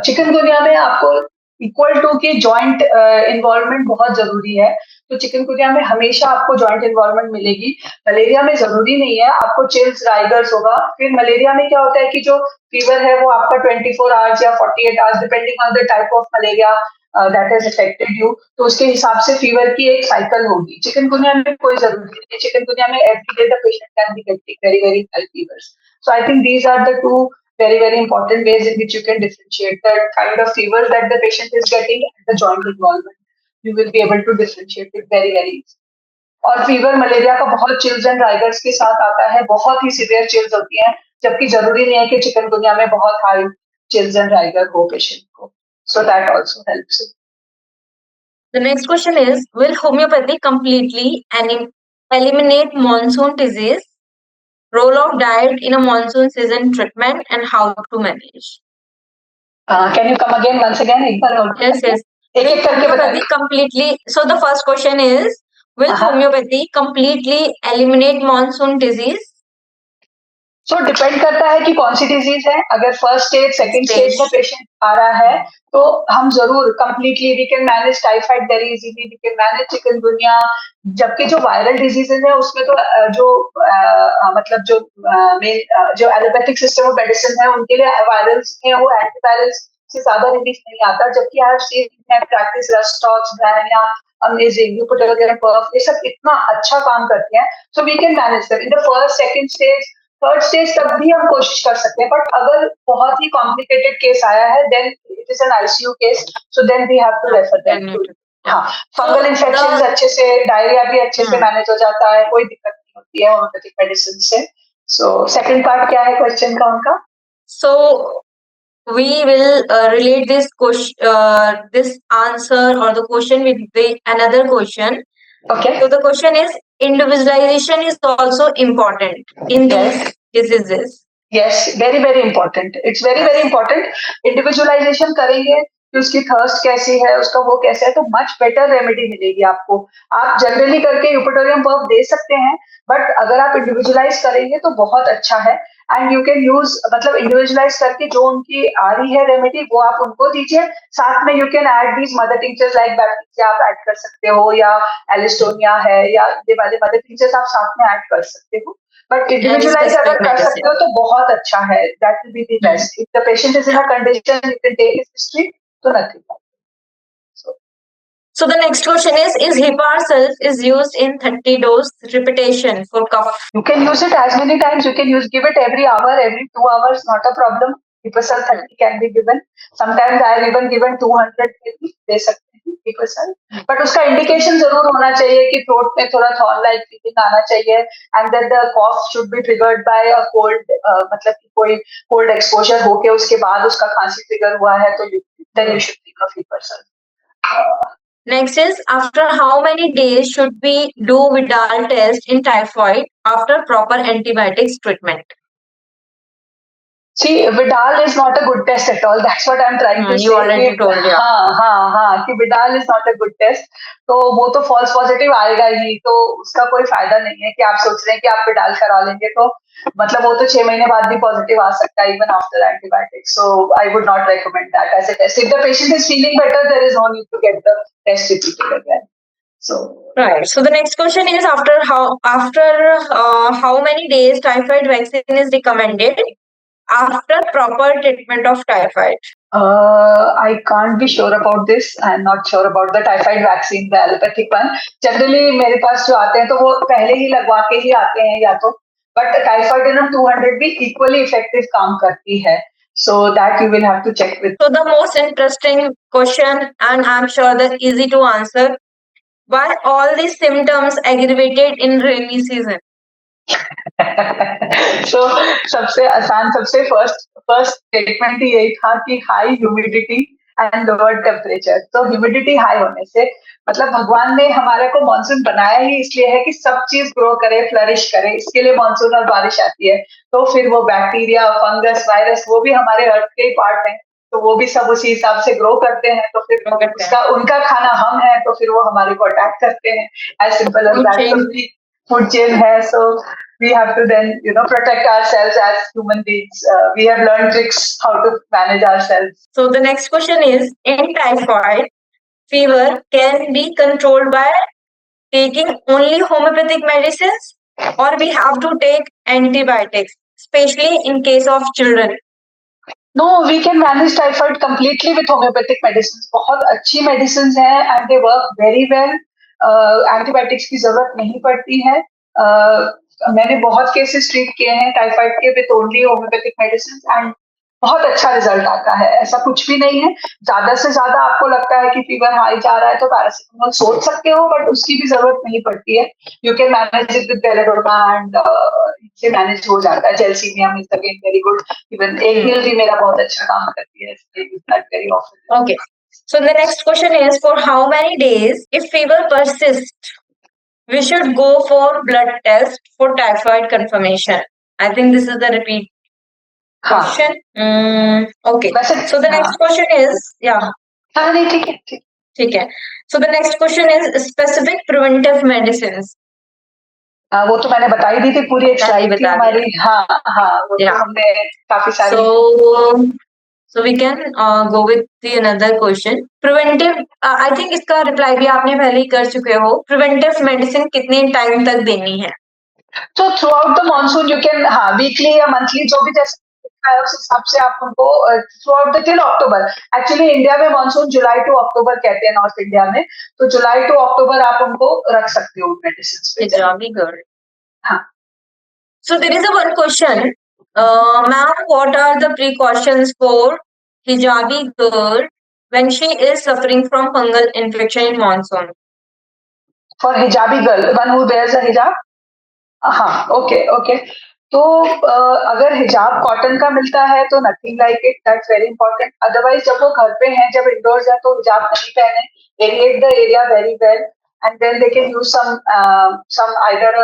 चिकनगुनिया में आपको इक्वल टू की जॉइंट इन्वॉल्वमेंट बहुत जरूरी है। तो चिकनगुनिया में हमेशा आपको जॉइंट इन्वॉल्वमेंट मिलेगी। मलेरिया में जरूरी नहीं है, आपको चिल्स राइगर्स होगा। फिर मलेरिया में क्या होता है कि जो फीवर है वो आपका 24 आवर्स या 48 hours depending on the type of malaria that has affected you, तो उसके हिसाब से फीवर की एक साइकिल होगी। चिकनगुनिया में कोई जरूरी नहीं है, चिकनगुनिया में every day the patient can be getting very very high fevers. So I think these are the two very important ways in which you can differentiate the kind of fever that the patient is getting and the joint involvement. You will be able to differentiate it very easy. और fever malaria का बहुत chills and rigors के साथ आता है, बहुत ही severe chills होती हैं, जबकि जरूरी नहीं है कि चिकनगुनिया में बहुत हाई चिल्स एंड राइगर हो पेशेंट को। So that also helps. The next question is, will homeopathy completely eliminate monsoon disease? Role of diet in a monsoon season treatment and how to manage? Can you come again once again? एक बार और। Yes. एक करके बताइए। Completely. So the first question is, will homeopathy completely eliminate monsoon disease? So depend करता है कि कौन सी डिजीज है। अगर फर्स्ट स्टेज सेकंड स्टेज में पेशेंट आ रहा है तो हम जरूर completely we can manage typhoid very easily, we can manage chikungunya. जबकि जो वायरल डिजीजेज है उसमें तो जो मतलब जो एलोपैथिक सिस्टम ऑफ मेडिसिन है उनके लिए वायरल्स है वो एंटीवायरल्स से ज्यादा रिलीफ नहीं आता। जबकि I have seen practice rhus tox, bryonia, amazing, यूपिटर, पर्फ, ये सब इतना अच्छा काम करते हैं। So we can manage that in the first second stage, third stage तक भी हम कोशिश कर सकते हैं। बट अगर बहुत ही कॉम्प्लिकेटेड केस आया है then it is an ICU case, so then we have to refer them to. हाँ, फंगल इन्फेक्शंस अच्छे से, डायरिया भी अच्छे से मैनेज हो जाता है, कोई दिक्कत नहीं होती है होम्योपैथिक मेडिसिन से। सो सेकंड पार्ट क्या है क्वेश्चन का उनका? सो we will relate this question, this answer or the question with the another question. Okay. So the question is, individualization is also important in these diseases. Yes, very very important. It's very important. Individualization करेंगे कि उसकी thirst कैसी है, उसका वो कैसा है, तो मच बेटर रेमेडी मिलेगी आपको। आप जनरली करके यूपिटोरियम पर्फ दे सकते हैं, बट अगर आप इंडिविजुअलाइज करेंगे तो बहुत अच्छा है। एंड यू कैन यूज, मतलब इंडिविजुअलाइज करके जो उनकी आ रही है रेमेडी वो आप उनको दीजिए। साथ में you can add these mother tinctures like bacteria आप ऐड कर सकते हो, या एलिस्टोनिया है, या ये वाले मदर टिंचर्स आप साथ में ऐड कर सकते हो। बट इंडिविजुअलाइज अगर कर सकते हो तो बहुत अच्छा है, that will be the best. If the patient is in a condition you can take his history, तो nothing. So the next question is Hepar sulf is used in 30 dose repetition for cough? You can use it as many times. You can give it every hour, every 2 hours, not a problem. Hepar sulf 30 can be given. Sometimes I have even given 200 kg दे सकते हैं Hepar sulf. But उसका indication जरूर होना चाहिए कि throat में थोड़ा thorn like feeling आना चाहिए, and that the cough should be triggered by a cold, मतलब कि कोई कोल्ड एक्सपोजर होके उसके बाद उसका खांसी ट्रिगर हुआ है तो then you should think of Hepar sulf. Next is, after how many days should we do Vidal test in typhoid after proper antibiotics treatment? See, Vidal is not a good test at all. That's what I'm trying to say. You already told me. हाँ, कि Vidal is not a good test. तो वो तो false positive आएगा ही, तो उसका कोई फायदा नहीं है कि आप सोच रहे हैं कि आप Vidal करा लेंगे, तो मतलब वो तो 6 महीने बाद भी पॉजिटिव आ सकता है even after antibiotics. So I would not recommend that as a test. If the patient is feeling better, there is no need to get the test repeated again. So right. So the next question is, after how many days typhoid vaccine is recommended after proper treatment of typhoid? I can't be sure about this. I'm not sure about the typhoid vaccine, the allopathic one. Generally मेरे पास जो आते हैं तो वो पहले ही लगवा के ही आते हैं या तो, बट टाइफाइडिनम 200 भी इक्वली इफेक्टिव काम करती है. So that you will have to check with. So the most interesting question, and I'm sure that easy to answer, why all these symptoms aggravated in rainy season? So सबसे आसान, सबसे first statement ही यही था कि high humidity and lower temperature. तो humidity high होने से मतलब भगवान ने हमारे को मानसून बनाया ही इसलिए है कि सब चीज ग्रो करे, फ्लरिश करे, इसके लिए मानसून और बारिश आती है. तो फिर वो बैक्टीरिया, फंगस, वायरस, वो भी हमारे अर्थ के ही पार्ट हैं, तो वो भी सब उसी हिसाब से ग्रो करते हैं. तो फिर उसका उनका खाना हम है, तो फिर वो हमारे को अटैक करते हैं. As simple as that. Food chain है, so we have to then protect ourselves as human beings. We have learned tricks how to manage ourselves. So the next question is, in typhoid fever can be controlled by taking only homeopathic medicines, or we have to take antibiotics, especially in case of children? No, we can manage typhoid completely with homeopathic medicines. बहुत अच्छी medicines हैं and they work very well. Antibiotics की जरूरत नहीं पड़ती है. मैंने बहुत केसेस ट्रीट किए हैं टाइफाइड के with only homeopathic medicine and बहुत अच्छा रिजल्ट आता है. ऐसा कुछ भी नहीं है. ज्यादा से ज्यादा आपको लगता है कि फीवर हाई जा रहा है तो पैरासिटामोल सोच सकते हो, बट उसकी भी जरूरत नहीं पड़ती है. You can manage it with belladonna and इससे मैनेज हो जाता है. Gelsemium is again very good. Even एक मील भी मेरा बहुत अच्छा काम करती है. Very often. Okay. So the next question is, for how many days, if fever persists, we should go for blood test for typhoid confirmation? I think this is the repeat question. Okay. So the next question is, yeah. ठीक है. So the next question is specific preventive medicines. वो तो मैंने बताई दी थी पूरी एक slide थी हमारी. हाँ हाँ, वो तो हमने काफी सारी. So we can go with the another question. Preventive, I think इसका रिप्लाई भी आपने पहले ही कर चुके हो. Preventive medicine कितने टाइम तक देनी है? So throughout the monsoon you can, हाँ, weekly या monthly जो भी जैसे उस हिसाब से आप उनको through the till October. Actually India में मानसून जुलाई टू अक्टूबर कहते हैं नॉर्थ इंडिया में, तो जुलाई टू अक्टूबर आप उनको रख सकते हो मेडिसिन. Very good. हाँ. So there is a one question. Ma'am, what are the precautions for hijabi girl when she is suffering from fungal infection in monsoon? For hijabi girl, one who wears a hijab. हाँ, okay. तो अगर हिजाब cotton का मिलता है तो nothing like it, that's very important. Otherwise जब वो घर पे हैं, जब इंडोर्स है, तो हिजाब नहीं पहने. Aerate the area very well and then they can use some either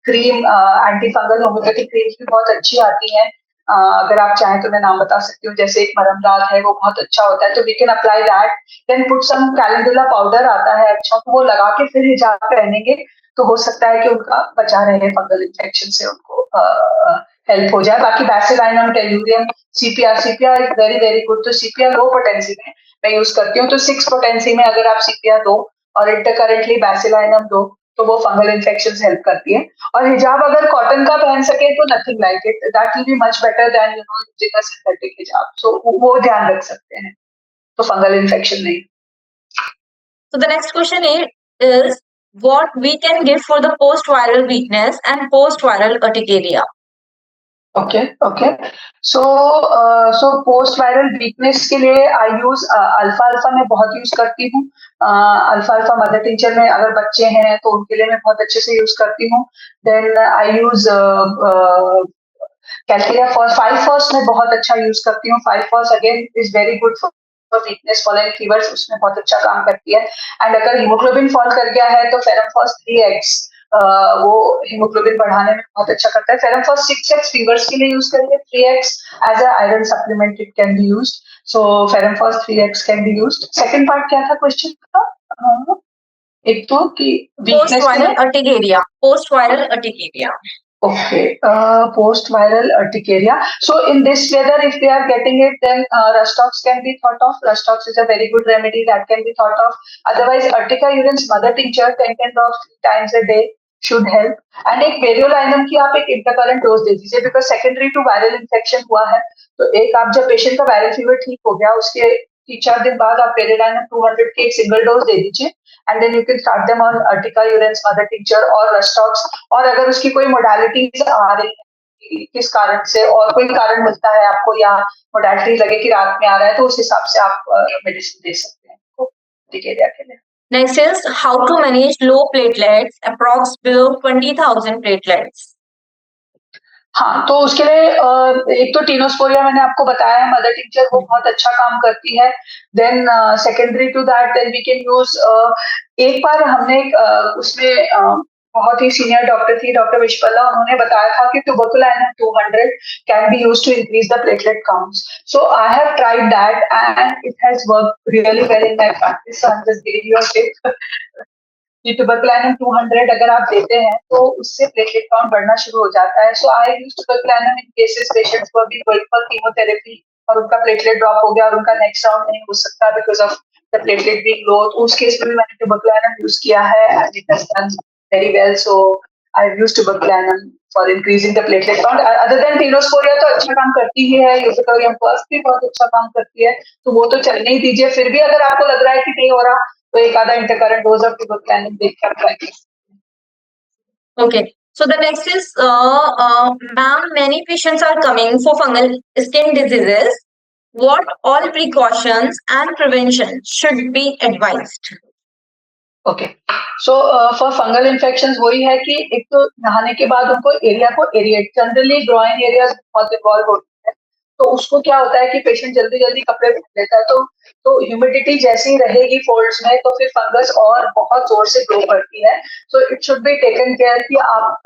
cream. Anti fungal homoeopathic creams भी बहुत अच्छी आती हैं. अगर आप चाहें तो मैं नाम बता सकती हूँ. जैसे एक मरमदाग है, वो बहुत अच्छा होता है, तो we can apply that. Then put some calendula powder आता है अच्छा, तो वो लगा के फिर हिजाब पहनेंगे तो हो सकता है कि उनका बचा रहे फंगल इन्फेक्शन से, उनको हेल्प हो जाए. बाकी bacillinum, tellurium, CPR is very very good. तो सीपीआर लो पोटेंसी में मैं यूज करती हूँ. तो 6 पोटेंसी में अगर आप सीपीआर दो और इंटरकरेंटली बैसिलाइनम दो तो वो फंगल इन्फेक्शन से हेल्प करती है. और हिजाब अगर कॉटन का पहन सके तो nothing like it, that will be much better than using a synthetic हिजाब. सो वो ध्यान रख सकते हैं, तो फंगल इन्फेक्शन नहीं. So the next question is what we can give for the post-viral weakness and post-viral urticaria. Okay. So post viral weakness के लिए आई यूज अल्फा मैं बहुत यूज करती हूँ. अल्फा मदर टिंचर में अगर बच्चे हैं तो उनके लिए मैं बहुत अच्छे से यूज करती हूँ. Then I use calcarea for 5-FOSS में बहुत अच्छा यूज करती हूँ. 5-FOSS again is very good for weakness, following fevers, उसमें बहुत अच्छा काम करती है. एंड अगर हीमोग्लोबिन फॉल कर गया है तो फेरमफॉस 3x वो हीमोग्लोबिन बढ़ाने में बहुत अच्छा करता है. फेरमफॉस 6x फीवर्स के लिए यूज करेंगे. 3x as a iron supplement it can be used. So ferrum phos 3x can be used. Second part क्या था क्वेश्चन का? एक तो कि post viral urticaria. Post viral urticaria. Okay, post-viral urticaria. So in this weather, if they are getting it, then Rustox can be thought of. Rustox is a very good remedy that can be thought of. Otherwise, Urtica urens mother tincture 10 drops 3 times a day. Should help. And एक variolinum की आप एक intercurrent dose दे दीजिए, because secondary to viral infection हुआ है, तो एक आप जब पेशेंट का वायरल फीवर ठीक हो गया उसके 3-4 दिन बाद आप वेरियोलाइनम 200 की एक सिंगल डोज दे दीजिए, and then you can start them on urtica urens mother tincture और रस्टॉक्स। और अगर उसकी कोई मोडालिटीज आ रही है किस कारण से, और कोई कारण मिलता है आपको या मोडालिटी लगे कि रात में आ रहा है, तो उस हिसाब से आप मेडिसिन दे सकते हैं टिकेरिया के लिए। Next is how to manage low platelets, approx below 20,000 platelets. हाँ, तो उसके लिए एक तो टीनोस्पोरिया मैंने आपको बताया है, मदर टिंचर वो बहुत अच्छा काम करती है। Then secondary to that then we can use, एक बार हमने उसमें बहुत ही सीनियर डॉक्टर थी डॉक्टर विश्वला, उन्होंने बताया था कि tuberculinum 200 can be used to increase the platelet counts. So I have tried that and it has worked really well in my practice, so I am just giving you a tip कि tuberculinum 200 अगर आप देते हैं तो उससे platelet count बढ़ना शुरू हो जाता है। सो आई यूज tuberculinum इन केसेस पेशेंट्स को भी गोइंग फॉर कीमोथेरेपी और उनका प्लेटलेट ड्रॉप हो गया और उनका नेक्स्ट राउंड नहीं हो सकता because of the platelet being low, तो उस केस में भी मैंने tuberculinum यूज किया है and it has done very well. So I have used tuberculinum for increasing the platelet count. Other then tinospora तो अच्छा काम करती ही है, यूबिक्टोरियम फर्स्ट भी बहुत अच्छा काम करती है, तो वो तो चलने ही दीजिए। फिर भी अगर आपको लग रहा है कि नहीं हो रहा तो एक आधा इंटरकरेंट डोज ऑफ tuberculinum देख के आप ट्राई कर सकते हैं। Okay. So the next is, ma'am, many patients are coming for fungal skin diseases. What all precautions and prevention should be advised? Okay, so for fungal infection वही है कि एक तो नहाने के बाद उनको एरिया को एरिएट, जनरली ग्रोइन एरिया बहुत इन्वॉल्व होते हैं, तो उसको क्या होता है कि पेशेंट जल्दी जल्दी कपड़े पहन लेता है, तो ह्यूमिडिटी जैसी रहेगी फोल्ड्स में तो फिर फंगस और बहुत जोर से ग्रो करती है। So it should be taken care कि आप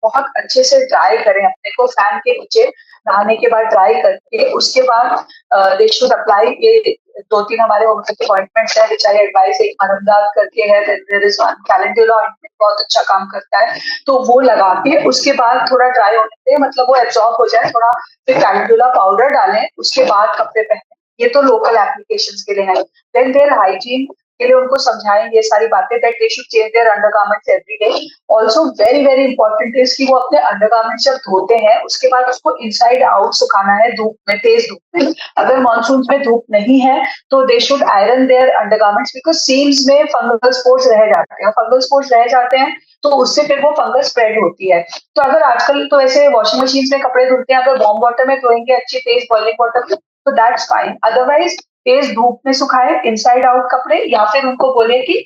बहुत अच्छे से ड्राई करें अपने को फैन के नीचे, नहाने के बाद ड्राई करके उसके बाद दे शुड अप्लाई। ये 2-3 हमारे होम्योपैथिक अपॉइंटमेंट्स है विच आई एडवाइस, एक मरमदाद करके है, there is one calendula ointment बहुत अच्छा काम करता है, तो वो लगा के उसके बाद थोड़ा ड्राई होने दें, मतलब वो एब्जॉर्ब हो जाए थोड़ा, फिर कैलेंडुला पाउडर डालें, उसके बाद कपड़े पहने। ये तो लोकल एप्लीकेशंस के लिए है। देन देयर हाइजीन के लिए उनको समझाएं ये सारी बातें, that they should change their undergarments every day. Also very very important is कि वो अपने अंडरगारमेंट्स जब धोते हैं उसके बाद उसको इनसाइड आउट सुखाना है धूप में, तेज धूप में। अगर मानसून में धूप नहीं है तो they should iron their undergarments, because seams में फंगल स्पोर्स रह जाते हैं, फंगल स्पोर्स रह जाते हैं तो उससे फिर वो फंगस स्प्रेड होती है। तो अगर आजकल तो ऐसे वॉशिंग मशीन में कपड़े धुलते हैं, अगर वार्म वाटर में धोएंगे अच्छी तेज बॉइलिंग वाटर में तो दैट्स फाइन, अदरवाइज तेज धूप में सुखाए इनसाइड आउट कपड़े, या फिर उनको बोले कि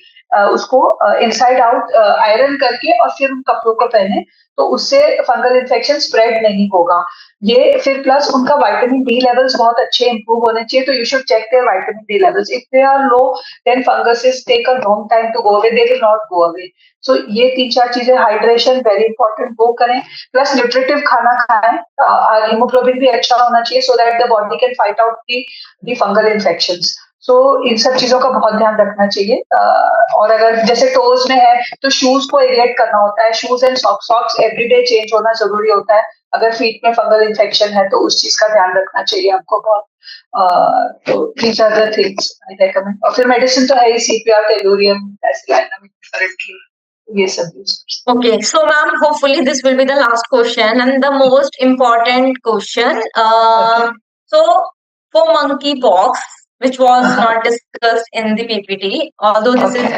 उसको इनसाइड आउट आयरन करके और फिर उन कपड़ों को पहने, तो उससे फंगल इन्फेक्शन स्प्रेड नहीं होगा। ये फिर प्लस उनका विटामिन डी लेवल्स बहुत अच्छे इंप्रूव होने चाहिए, तो you should check their vitamin D levels, if they are low then funguses take a long time to go away, they will not go away. So ये 3-4 चीजें, hydration very important, वो करें, plus nutritive खाना खाएं, haemoglobin भी अच्छा होना चाहिए so that the body can fight out the fungal infections. So इन सब चीजों का बहुत ध्यान रखना चाहिए। और अगर जैसे टोज में है तो शूज को एरिएट करना होता है, shoes and socks everyday change होना जरूरी होता है। अगर फीट में फंगल इन्फेक्शन है तो उस चीज का ध्यान रखना चाहिए आपको बहुत। तो these are the things I recommend. और फिर मेडिसिन तो है ही, सीपीआर, टेलुरियम, एसिलाइनम करंटली ये सब यूज कर सकते हैं। Okay, so ma'am, hopefully this will be the last question and the most important question. So for monkeypox, which was not discussed in the PPT, although this is,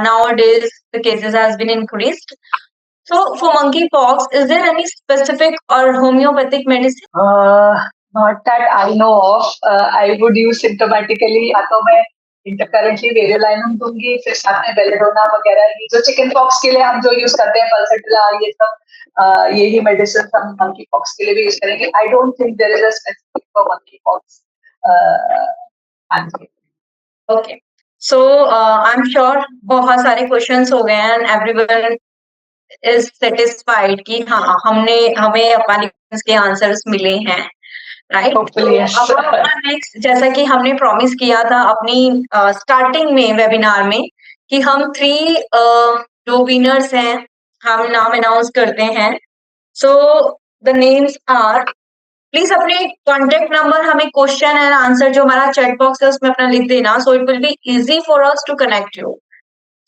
nowadays the cases has been increased. So for monkeypox, is there any specific or homeopathic medicine? Not that I know of. I would use symptomatically, या तो मैं इंटरकरेंटली वेरियोलाइनम दूंगी, फिर साथ में belladonna वगैरह, ये जो चिकन पॉक्स के लिए हम जो यूज करते हैं पल्सेटिला, ये सब यही मेडिसिन हम मंकी पॉक्स के लिए भी यूज करेंगे। I don't think there is a specific for monkeypox. Okay, so I'm sure बहुत सारे questions हो गए हैं and everyone is satisfied कि हाँ हमें हमारे के आंसर्स मिले हैं, राइट? Hopefully, yes. अब अपना नेक्स्ट, जैसा कि हमने प्रॉमिस किया था अपनी स्टार्टिंग में वेबिनार में कि हम 3 जो विनर्स हैं हम नाम अनाउंस करते हैं। So the names are, please अपने कॉन्टेक्ट नंबर हमें क्वेश्चन एंड आंसर जो हमारा चैट बॉक्स है उसमें अपना लिख देना, so it will be easy for us to connect you.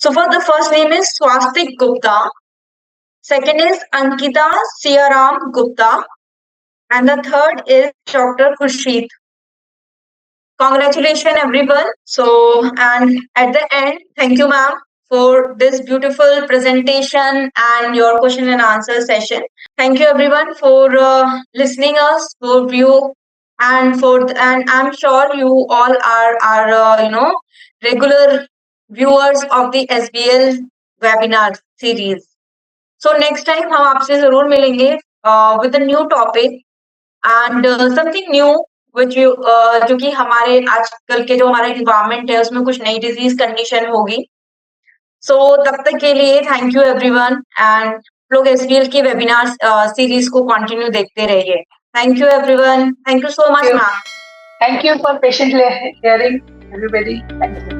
So for the first name is Swastik Gupta, Second is Ankita Siaram Gupta. And the third is Dr. Khurshid. Congratulations, everyone. So, and at the end, thank you, ma'am, for this beautiful presentation and your question and answer session. Thank you, everyone, for listening us, for view, and I'm sure you all are regular viewers of the SBL webinar series. So next time हम आपसे जरूर मिलेंगे with a new topic and something new which you जो कि हमारे आजकल के जो हमारा environment है उसमें कुछ नई disease condition होगी. So तब तक के लिए thank you everyone and लोग SBL की webinar series को continue देखते रहिए. Thank you everyone. Thank you so much, ma'am. Thank you for patiently hearing everybody. Thank you.